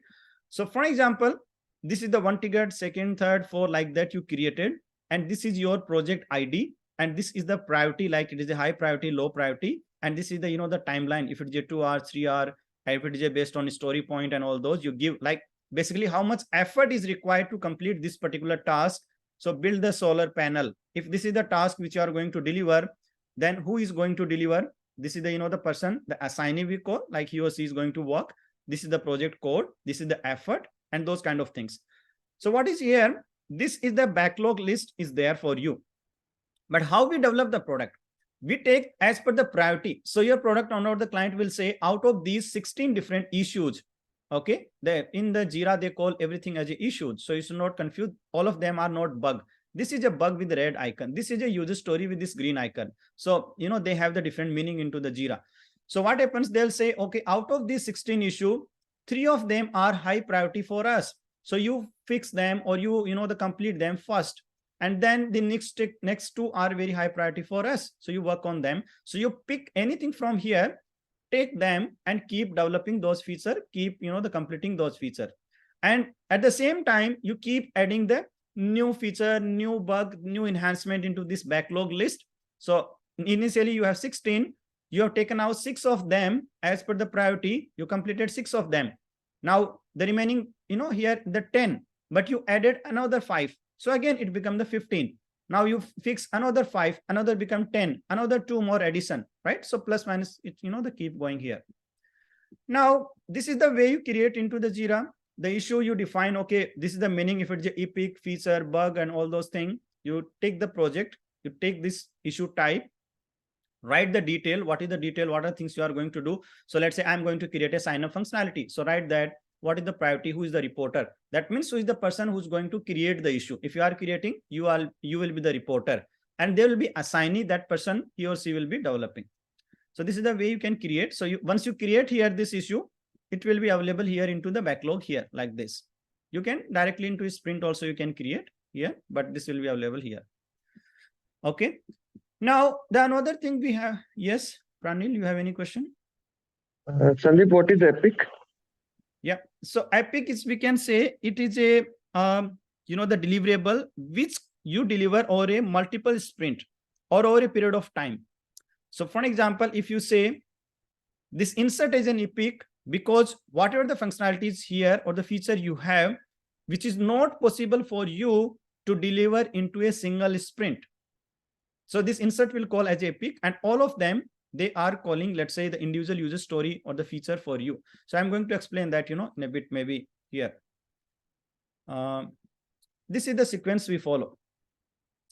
So for example, this is the one ticket, second, third, four, like that you created. And this is your project ID. and this is the priority, like it is a high priority, low priority, and this is the the timeline. If it is a 2 hour, 3 hour, if it is based on a story point and all those, you give like basically how much effort is required to complete this particular task. So build the solar panel. If this is the task which you are going to deliver, then who is going to deliver? This is the the person, the assignee we call, like he or she is going to work. This is the project code, this is the effort, and those kind of things. So what is here? This is the backlog list is there for you. But how we develop the product? We take as per the priority. So your product owner or the client will say, out of these 16 different issues, okay, in the Jira, they call everything as a issue. So you should not confuse. All of them are not bug. This is a bug with the red icon. This is a user story with this green icon. So, they have the different meaning into the Jira. So what happens? They'll say, okay, out of these 16 issues, 3 of them are high priority for us. So you fix them, or you complete them first. And then the next 2 are very high priority for us. So you work on them. So you pick anything from here, take them and keep developing those features, keep, the completing those features. And at the same time, you keep adding the new feature, new bug, new enhancement into this backlog list. So initially you have 16, you have taken out 6 of them as per the priority, you completed 6 of them. Now the remaining, here the 10, but you added another 5. So again, it becomes the 15. Now you fix another 5, another become 10, another 2 more addition, right? So plus minus, it, they keep going here. Now, this is the way you create into the Jira. The issue you define, okay, this is the meaning. If it's an epic, feature, bug, and all those things, you take the project, you take this issue type, write the detail. What is the detail? What are things you are going to do? So let's say I'm going to create a sign-up functionality. So write that. What is the priority? Who is the reporter? That means who is the person who's going to create the issue. If you are creating, you will be the reporter, and there will be assignee. That person, he or she will be developing. So this is the way you can create. So once you create here this issue, it will be available here into the backlog here like this. You can directly into a sprint also you can create here, but this will be available here. Okay. Now the another thing we have. Yes, Pranil, you have any question? Sandeep, what is Epic? Yeah, so epic is, we can say it is a the deliverable which you deliver over a multiple sprint or over a period of time. So for example, if you say this insert is an epic because whatever the functionalities here or the feature you have, which is not possible for you to deliver into a single sprint. So this insert will call as epic, and all of them, they are calling, let's say, the individual user story or the feature for you. So I'm going to explain that, in a bit, maybe here. This is the sequence we follow.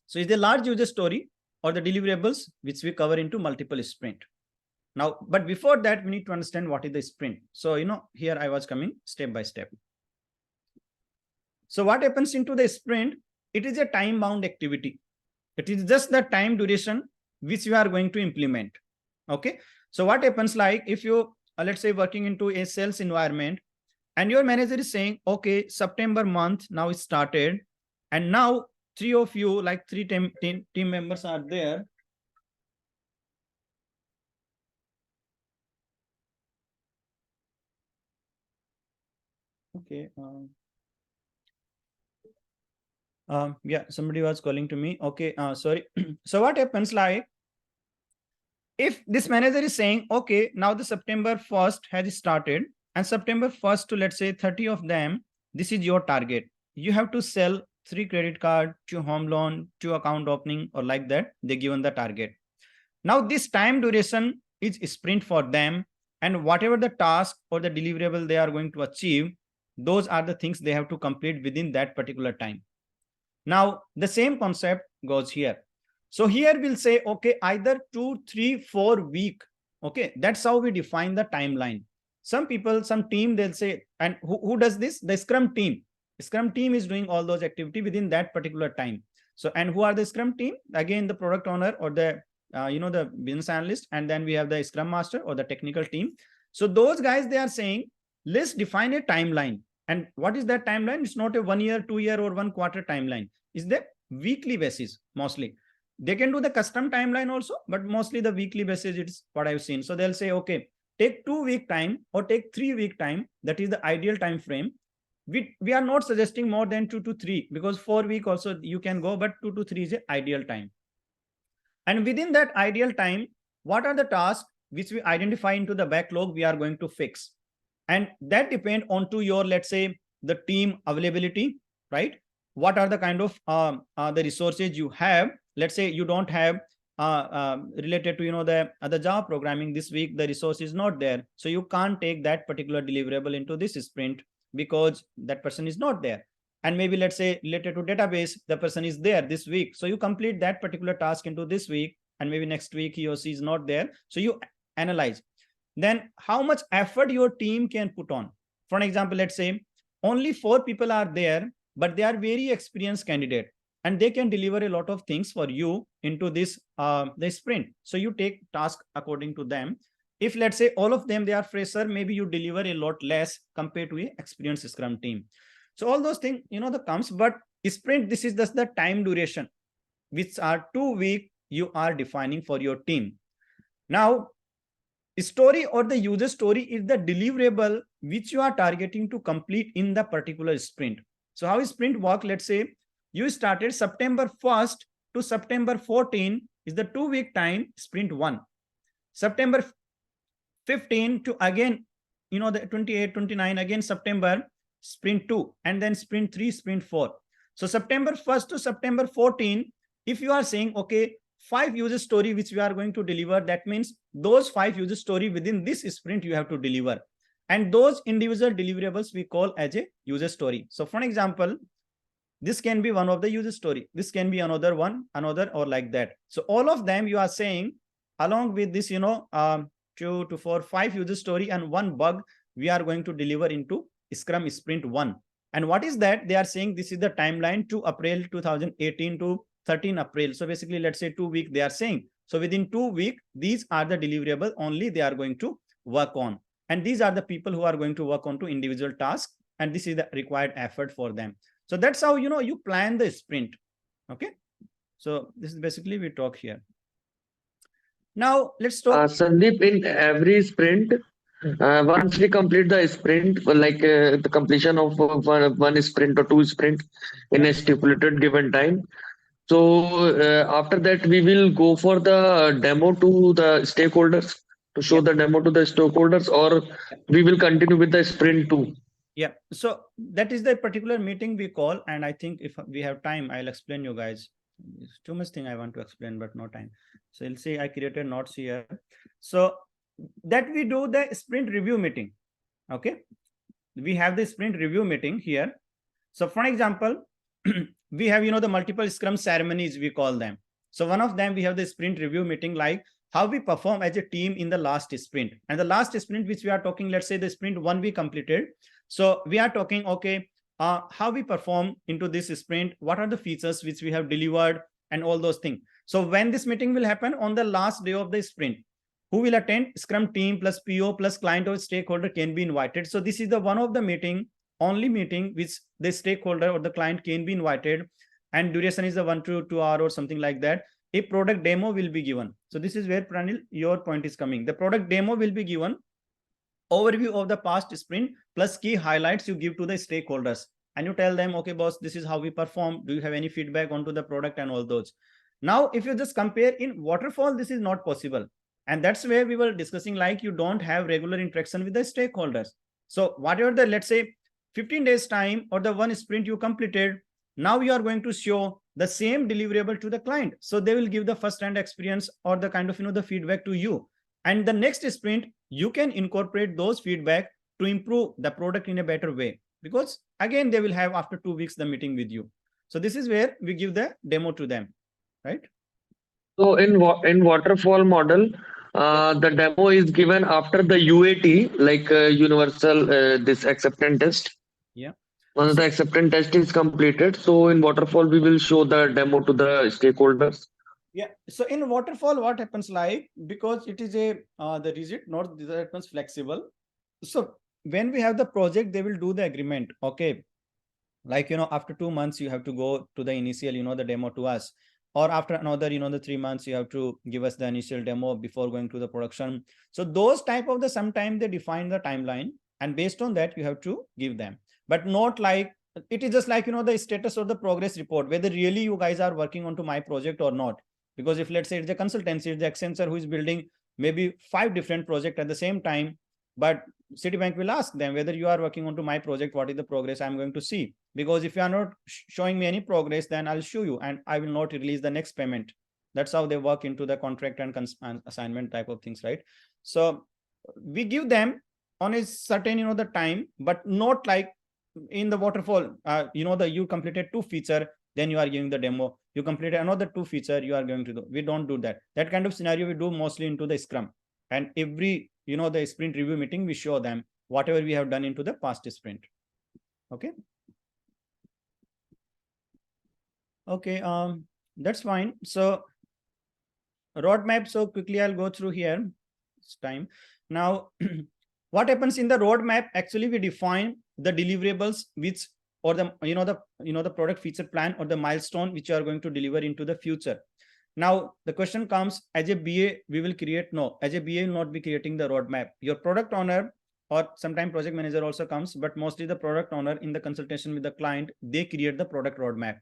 So it's the large user story or the deliverables, which we cover into multiple sprint. Now, but before that, we need to understand what is the sprint. So, here I was coming step by step. So what happens into the sprint? It is a time-bound activity. It is just the time duration which you are going to implement. Okay. So what happens, like if you, let's say, working into a sales environment and your manager is saying, okay, September month now it started, and now 3 of you, like 3 team members are there. Okay. Yeah, somebody was calling to me. Okay. Sorry. So what happens, like, if this manager is saying, okay, now the September 1st has started, and September 1st to, let's say, 30 of them, this is your target. You have to sell 3 credit card, 2 home loan, 2 account opening, or like that, they given the target. Now this time duration is sprint for them, and whatever the task or the deliverable they are going to achieve, those are the things they have to complete within that particular time. Now the same concept goes here. So here we'll say, okay, either 2, 3, 4 week. Okay, that's how we define the timeline. Some people, some team, they'll say, and who does this? The Scrum team. Scrum team is doing all those activity within that particular time. So, and who are the Scrum team? Again, the product owner or the the business analyst, and then we have the Scrum master or the technical team. So those guys, they are saying, let's define a timeline. And what is that timeline? It's not a 1 year, 2 year, or 1 quarter timeline. It's the weekly basis mostly. They can do the custom timeline also, but mostly the weekly basis, it's what I've seen. So they'll say, okay, take 2 week time or take 3 week time. That is the ideal time frame. We are not suggesting more than 2 to 3, because 4 week also you can go, but 2 to 3 is the ideal time. And within that ideal time, what are the tasks which we identify into the backlog we are going to fix? And that depend on to your, let's say, the team availability, right? What are the kind of the resources you have? Let's say you don't have related to the Java programming this week, the resource is not there, so you can't take that particular deliverable into this sprint because that person is not there. And maybe let's say related to database, the person is there this week, so you complete that particular task into this week, and maybe next week he or she is not there, so you analyze then how much effort your team can put on. For an example, let's say only 4 people are there, but they are very experienced candidate and they can deliver a lot of things for you into this the sprint. So you take task according to them. If let's say all of them they are fresher, maybe you deliver a lot less compared to a experienced Scrum team. So all those things that comes, but sprint, this is just the time duration which are 2 weeks you are defining for your team. Now story or the user story is the deliverable which you are targeting to complete in the particular sprint. So how is sprint work? Let's say you started September 1st to September 14 is the 2 week time, sprint 1. September 15 to again the 28 29 again September, sprint 2, and then sprint 3, sprint 4. So September 1st to September 14, if you are saying okay 5 user story which we are going to deliver, that means those 5 user story within this sprint you have to deliver, and those individual deliverables we call as a user story. So for example, this can be one of the user story, this can be another one, another, or like that. So all of them you are saying along with this 2 to 4 5 user story and 1 bug we are going to deliver into Scrum sprint 1. And what is that? They are saying this is the timeline to April 2018 to 13 April. So basically, let's say 2 weeks they are saying. So within 2 weeks, these are the deliverables only they are going to work on. And these are the people who are going to work on to individual tasks. And this is the required effort for them. So that's how, you plan the sprint. Okay. So this is basically we talk here. Now let's talk. Sandeep, in every sprint, once we complete the sprint, like the completion of one sprint or 2 sprint in a stipulated given time. So after that, we will go for the demo to the stakeholders to show the demo to the stakeholders, or we will continue with the sprint 2. Yeah. So that is the particular meeting we call. And I think if we have time, I'll explain you guys. There's too much thing I want to explain, but no time. So you'll see I created notes here. So that we do the sprint review meeting. Okay. We have the sprint review meeting here. So for example, we have, the multiple Scrum ceremonies, we call them. So one of them, we have the sprint review meeting, like how we perform as a team in the last sprint. And the last sprint, which we are talking, let's say the sprint 1 we completed. So we are talking, okay, how we perform into this sprint, what are the features which we have delivered and all those things. So when this meeting will happen on the last day of the sprint, who will attend? Scrum team plus PO plus client or stakeholder can be invited. So this is the one of the only meeting which the stakeholder or the client can be invited, and duration is the 1 to 2 hours or something like that. A product demo will be given. So this is where Pranil, your point is coming. The product demo will be given, overview of the past sprint plus key highlights you give to the stakeholders, and you tell them, okay boss, this is how we perform, do you have any feedback onto the product and all those. Now if you just compare in Waterfall, this is not possible, and that's where we were discussing, like you don't have regular interaction with the stakeholders. So whatever the, let's say 15 days time or the 1 sprint you completed, now you are going to show the same deliverable to the client. So they will give the first-hand experience or the kind of, the feedback to you. And the next sprint, you can incorporate those feedback to improve the product in a better way, because again, they will have after 2 weeks the meeting with you. So this is where we give the demo to them, right? So in waterfall model, the demo is given after the UAT, like universal this acceptance test. Yeah. Once the acceptance test is completed, so in waterfall we will show the demo to the stakeholders. Yeah. So in Waterfall, what happens, like, because it is a the rigid, not that happens flexible. So when we have the project, they will do the agreement. Okay. Like, after 2 months, you have to go to the initial, the demo to us, or after another, the 3 months, you have to give us the initial demo before going to the production. So those type of the, sometime they define the timeline, and based on that, you have to give them, but not like, it is just like, the status or the progress report, whether really you guys are working onto my project or not. Because if let's say it's a consultancy, it's the Accenture who is building maybe 5 different projects at the same time, but Citibank will ask them whether you are working onto my project, what is the progress I'm going to see? Because if you are not showing me any progress, then I'll show you and I will not release the next payment. That's how they work into the contract and assignment type of things, right? So we give them on a certain, the time, but not like in the waterfall, you completed 2 feature, then you are giving the demo. You completed another 2 feature, you are going to do. We don't do that. That kind of scenario we do mostly into the Scrum. And every, the sprint review meeting, we show them whatever we have done into the past sprint. Okay. Okay, that's fine. So roadmap, so quickly I'll go through here. It's time. Now, what happens in the roadmap? Actually, we define the deliverables which, or the, the product feature plan or the milestone which you are going to deliver into the future. Now, the question comes, as a BA, we will create, no, as a BA will not be creating the roadmap. Your product owner or sometimes project manager also comes, but mostly the product owner in the consultation with the client, they create the product roadmap,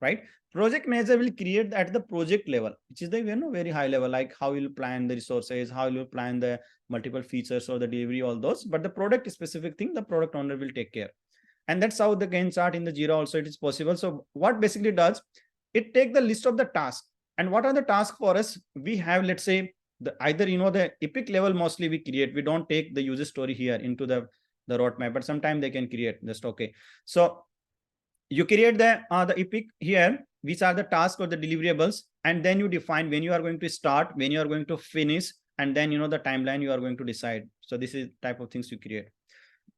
right? Project manager will create at the project level, which is the very high level, like how you'll plan the resources, how you'll plan the multiple features or the delivery, all those. But the product specific thing, the product owner will take care. And that's how the Gantt chart in the Jira also it is possible. So what basically does, it take the list of the tasks. And what are the tasks for us? We have, let's say, either the epic level mostly we create. We don't take the user story here into the roadmap, but sometimes they can create just okay. So you create the epic here, which are the tasks or the deliverables, and then you define when you are going to start, when you are going to finish, and then the timeline you are going to decide. So this is type of things you create.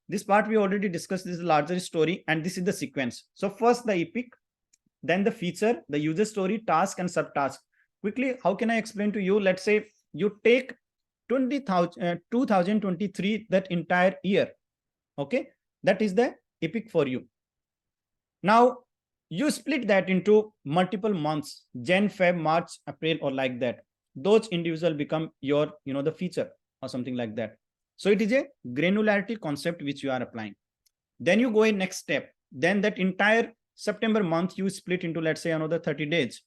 This part we already discussed. This is a larger story, and this is the sequence. So first the epic, then the feature, the user story, task, and subtask. Quickly, how can I explain to you? Let's say you take 2023, that entire year. Okay, that is the epic for you. Now you split that into multiple months, Jan, Feb, March, April, or like that. Those individual become your, the feature or something like that. So it is a granularity concept which you are applying. Then you go in next step. Then that entire September month you split into, let's say, another 30 days,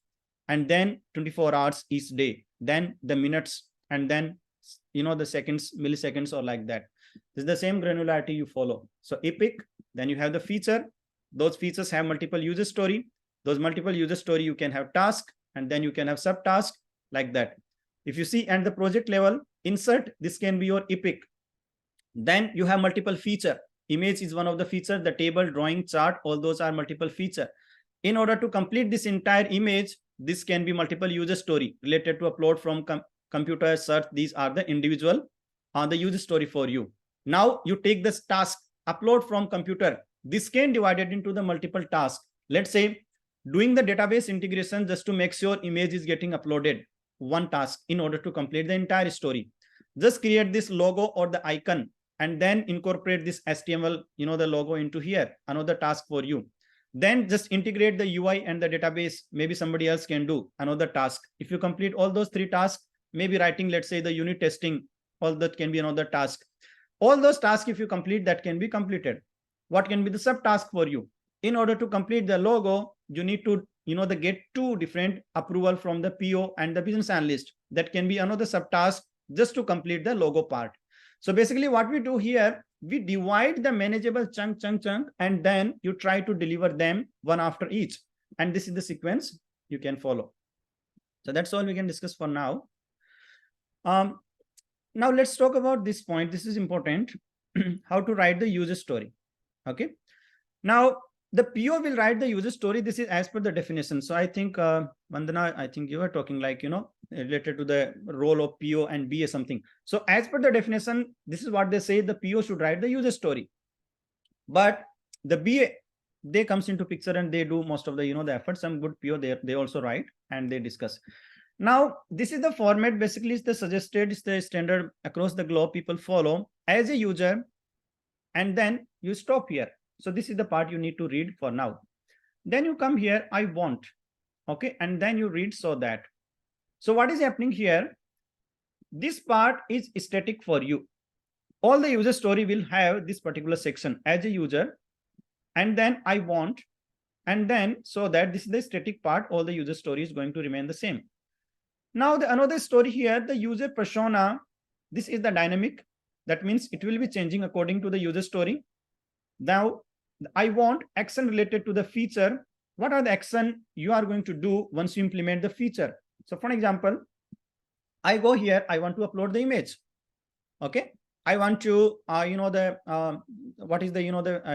and then 24 hours each day. Then the minutes, and then the seconds, milliseconds, or like that. This is the same granularity you follow. So epic, then you have the feature. Those features have multiple user story. Those multiple user story, you can have task, and then you can have subtask, like that. If you see at the project level, insert, this can be your epic. Then you have multiple feature. Image is one of the features, the table, drawing, chart, all those are multiple feature. In order to complete this entire image, this can be multiple user story related to upload from computer, search. These are the individual the user story for you. Now you take this task, upload from computer. This can divided into the multiple tasks. Let's say doing the database integration just to make sure image is getting uploaded, one task. In order to complete the entire story, just create this logo or the icon, and then incorporate this HTML, the logo into here, another task for you. Then just integrate the UI and the database. Maybe somebody else can do another task. If you complete all those 3 tasks, maybe writing, let's say, the unit testing, all that can be another task. All those tasks, if you complete, that can be completed. What can be the subtask for you? In order to complete the logo, you need to, get 2 different approval from the PO and the business analyst. That can be another subtask just to complete the logo part. So basically what we do here, we divide the manageable chunk, and then you try to deliver them one after each. And this is the sequence you can follow. So that's all we can discuss for now. Now let's talk about this point. This is important. How to write the user story. Okay. Now the PO will write the user story. This is as per the definition. So I think Vandana, I think you were talking like, related to the role of PO and BA something. So as per the definition, this is what they say, the PO should write the user story. But the BA, they comes into picture and they do most of the, the effort. Some good PO, they also write and they discuss. Now, this is the format, basically it's the suggested, it's the standard across the globe people follow as a user, and then you stop here. So this is the part you need to read for now. Then you come here, I want, okay, and then you read so that. So what is happening here? This part is static for you. All the user story will have this particular section as a user, and then I want, and then so that this is the static part, all the user story is going to remain the same. Now the another story here, the user persona, this is the dynamic. That means it will be changing according to the user story. Now I want action related to the feature. What are the action you are going to do once you implement the feature? So for example, I go here, I want to upload the image. Okay. I want to, what is the,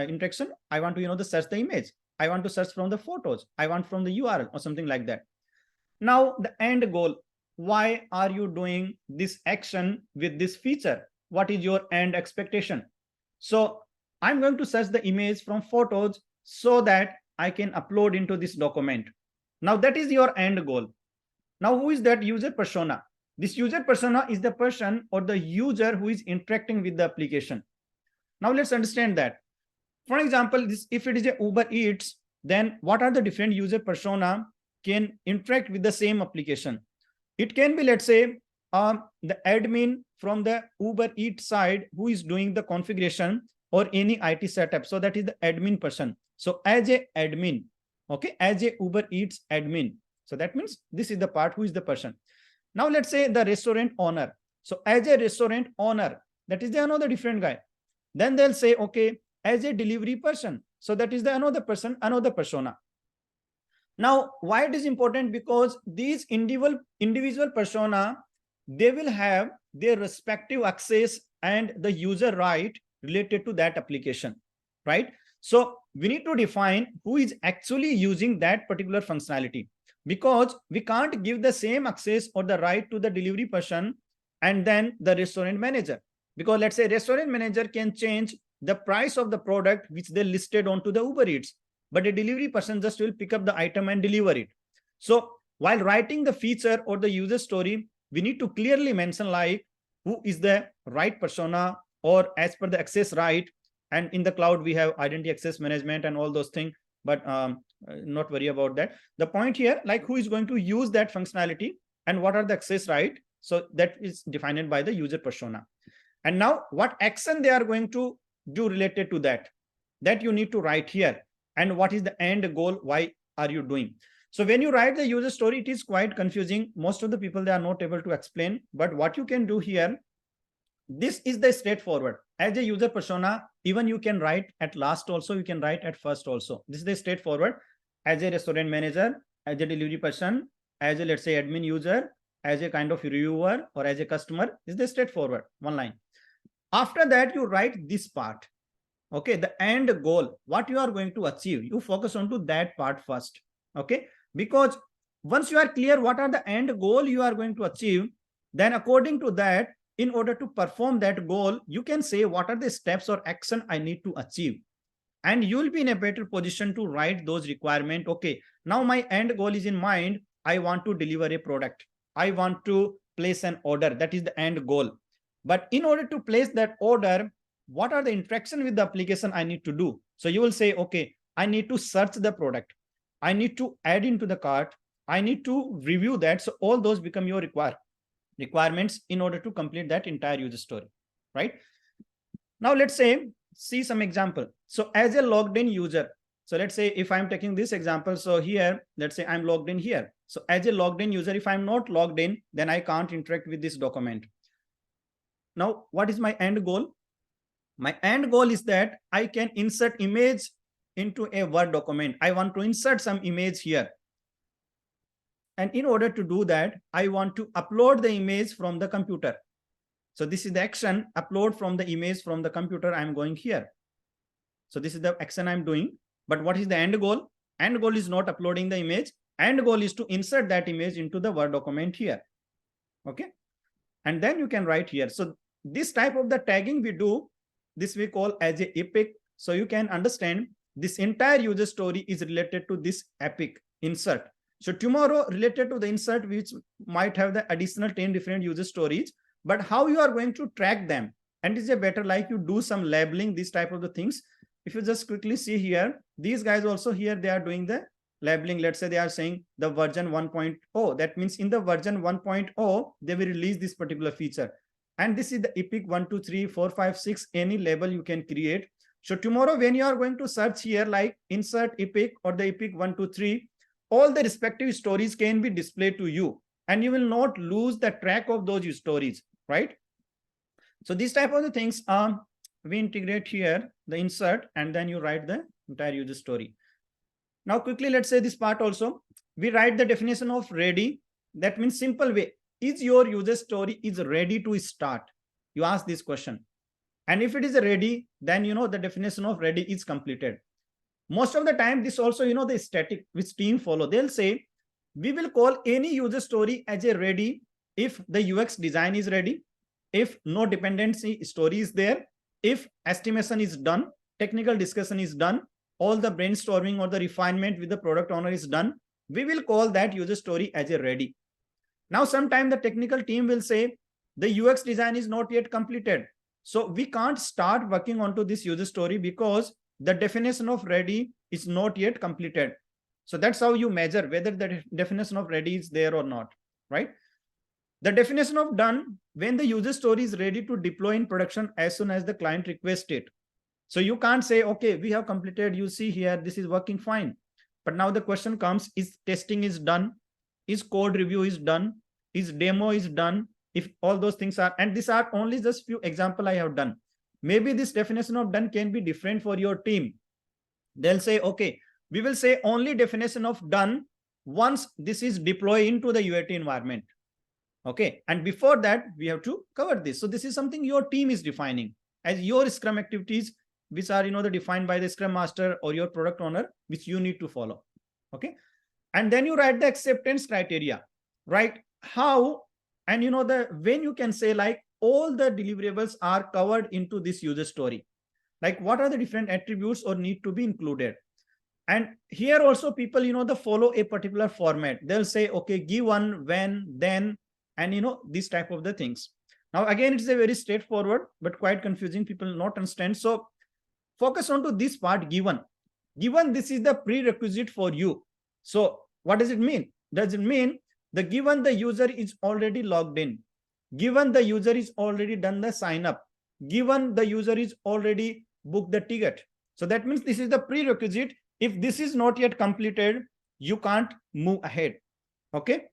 interaction? I want to, search the image. I want to search from the photos. I want from the URL or something like that. Now the end goal, why are you doing this action with this feature? What is your end expectation? So I'm going to search the image from photos so that I can upload into this document. Now that is your end goal. Now who is that user persona? This user persona is the person or the user who is interacting with the application. Now let's understand that. For example, if it is a Uber Eats, then what are the different user persona can interact with the same application? It can be, let's say, the admin from the Uber Eats side who is doing the configuration or any IT setup. So that is the admin person. So as a admin, okay, as a Uber Eats admin. So that means this is the part who is the person. Now let's say the restaurant owner. So as a restaurant owner, that is the another different guy. Then they'll say, okay, as a delivery person. So that is the another person, another persona. Now, why it is important? Because these individual persona, they will have their respective access and the user right related to that application, right? So we need to define who is actually using that particular functionality, because we can't give the same access or the right to the delivery person and then the restaurant manager. Because let's say restaurant manager can change the price of the product which they listed onto the Uber Eats, but a delivery person just will pick up the item and deliver it. So while writing the feature or the user story, we need to clearly mention like who is the right persona or as per the access right. And in the cloud, we have identity access management and all those things, but not worry about that. The point here, like who is going to use that functionality and what are the access right. So that is defined by the user persona. And now what action they are going to do related to that, that you need to write here. And what is the end goal? Why are you doing? So when you write the user story, it is quite confusing. Most of the people, they are not able to explain. But what you can do here, this is the straightforward. As a user persona, even you can write at last also, you can write at first also. This is the straightforward. As a restaurant manager, as a delivery person, as a, let's say, admin user, as a kind of reviewer, or as a customer, this is the straightforward, one line. After that, you write this part. Okay, the end goal, what you are going to achieve, you focus on to that part first. Okay, because once you are clear what are the end goal you are going to achieve, then according to that, in order to perform that goal, you can say what are the steps or action I need to achieve. And you will be in a better position to write those requirements. Okay, now my end goal is in mind. I want to deliver a product. I want to place an order. That is the end goal. But in order to place that order, what are the interaction with the application I need to do? So you will say, okay, I need to search the product. I need to add into the cart. I need to review that. So all those become your requirements in order to complete that entire user story, right? Now let's say, see some example. So as a logged in user, so let's say if I'm taking this example, so here, let's say I'm logged in here. So as a logged in user, if I'm not logged in, then I can't interact with this document. Now, what is my end goal? My end goal is that I can insert image into a Word document. I want to insert some image here. And in order to do that, I want to upload the image from the computer. So this is the action, upload from the image from the computer. I'm going here. So this is the action I'm doing. But what is the end goal? End goal is not uploading the image. End goal is to insert that image into the Word document here. Okay. And then you can write here. So this type of the tagging we do, this we call as a epic. So you can understand this entire user story is related to this epic insert. So tomorrow related to the insert, which might have the additional 10 different user stories, but how you are going to track them. And it's a better like you do some labeling, this type of the things. If you just quickly see here, these guys also here, they are doing the labeling. Let's say they are saying the version 1.0. That means in the version 1.0, they will release this particular feature. And this is the epic 1, 2, 3, 4, 5, 6, any label you can create. So tomorrow when you are going to search here, like insert epic or the epic 1, 2, 3, all the respective stories can be displayed to you. and you will not lose the track of those stories, right? So these type of the things we integrate here, the insert, and then you write the entire user story. Now quickly, let's say this part also. We write the definition of ready. That means simple way. Is your user story is ready to start? You ask this question. And if it is ready, then the definition of ready is completed. Most of the time, this also, the static which team follow. They'll say, we will call any user story as a ready if the UX design is ready, if no dependency story is there, if estimation is done, technical discussion is done, all the brainstorming or the refinement with the product owner is done, we will call that user story as a ready. Now, sometime the technical team will say the UX design is not yet completed. So we can't start working onto this user story because the definition of ready is not yet completed. So that's how you measure whether the definition of ready is there or not, right? The definition of done, when the user story is ready to deploy in production as soon as the client requests it. So you can't say, okay, we have completed, you see here, this is working fine. But now the question comes, is testing is done? Is code review is done? Is demo is done? If all those things are, and these are only just few example I have done. Maybe this definition of done can be different for your team. They'll say, okay, we will say only definition of done once this is deployed into the UAT environment. Okay, and before that, we have to cover this. So this is something your team is defining as your Scrum activities, which are defined by the Scrum Master or your product owner, which you need to follow. Okay, and then you write the acceptance criteria, right? How and when you can say like all the deliverables are covered into this user story, like what are the different attributes or need to be included. And here also people they follow a particular format. They'll say, okay, given, when, then, and these type of the things. Now again, it's a very straightforward but quite confusing, people not understand. So focus on to this part. Given this is the prerequisite for you. So what does it mean? Does it mean the given the user is already logged in, given the user is already done the sign up, given the user is already booked the ticket? So that means this is the prerequisite. If this is not yet completed, you can't move ahead. Okay,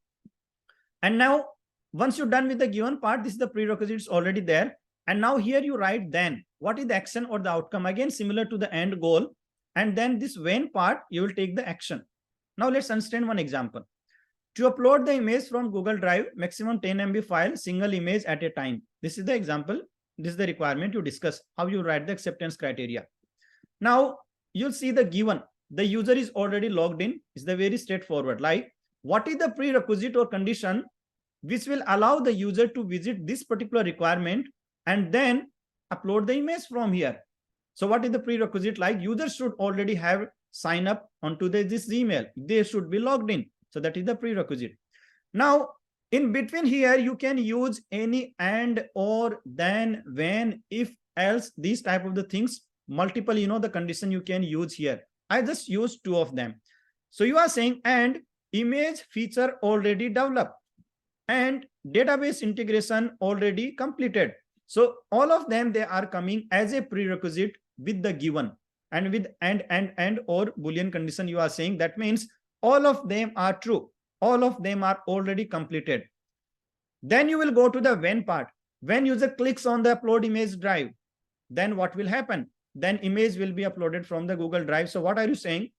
and now once you're done with the given part, this is the prerequisite, it's already there. And now here you write then what is the action or the outcome, again similar to the end goal. And then this when part, you will take the action. Now let's understand one example. To upload the image from Google Drive, maximum 10 MB file, single image at a time. This is the example. This is the requirement you discuss, how you write the acceptance criteria. Now you'll see the given, the user is already logged in. It's the very straightforward, like what is the prerequisite or condition which will allow the user to visit this particular requirement and then upload the image from here. So what is the prerequisite? Like user should already have sign up onto this email. They should be logged in. So that is the prerequisite. Now, in between here, you can use any and, or, then, when, if, else, these type of the things, multiple, the condition you can use here. I just use two of them. So you are saying, and image feature already developed and database integration already completed. So all of them, they are coming as a prerequisite with the given, and with and or Boolean condition you are saying. That means all of them are true. All of them are already completed. Then you will go to the when part. When user clicks on the upload image drive, then what will happen? Then image will be uploaded from the Google Drive. So what are you saying?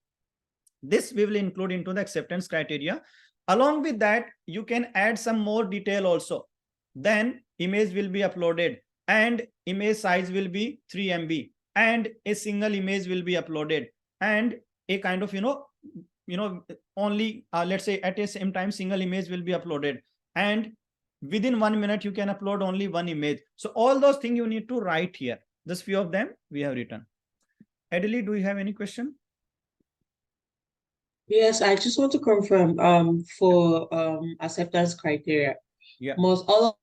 This we will include into the acceptance criteria. Along with that, you can add some more detail also. Then image will be uploaded and image size will be 3 MB and a single image will be uploaded and a kind of, only let's say at the same time, single image will be uploaded and within 1 minute, you can upload only one image. So all those things you need to write here. Just few of them we have written. Adeli, do you have any question? Yes, I just want to confirm for acceptance criteria. Yeah. Must all of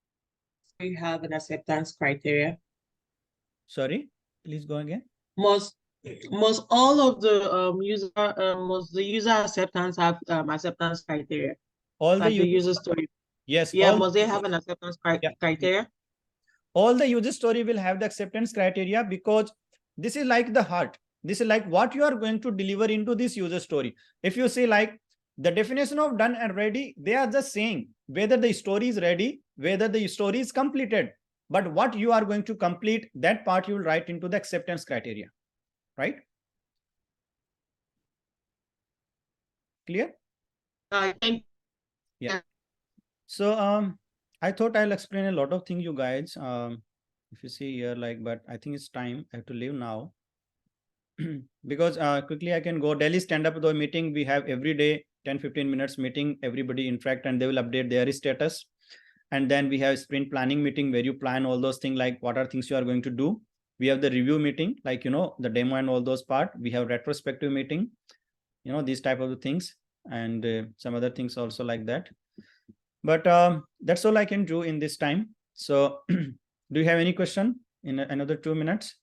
you have an acceptance criteria? Sorry, please go again. Must all of the must the user acceptance have acceptance criteria? All like the user story. Yes. Yeah, must they have an acceptance criteria? All the user story will have the acceptance criteria because this is like the heart. This is like what you are going to deliver into this user story. If you say like The definition of done and ready, they are just saying whether the story is ready, whether the story is completed. But what you are going to complete, that part you will write into the acceptance criteria, right? Clear? Thank Yeah. So I thought I'll explain a lot of things, you guys. If you see here, like, but I think it's time. I have to leave now. Because quickly I can go. Delhi stand-up the meeting we have every day, 10-15 minutes meeting, everybody interact and they will update their status. And then we have sprint planning meeting where you plan all those things, like what are things you are going to do. We have the review meeting, like, the demo and all those part. We have retrospective meeting, these type of things, and some other things also like that. But that's all I can do in this time. So do you have any question in another 2 minutes?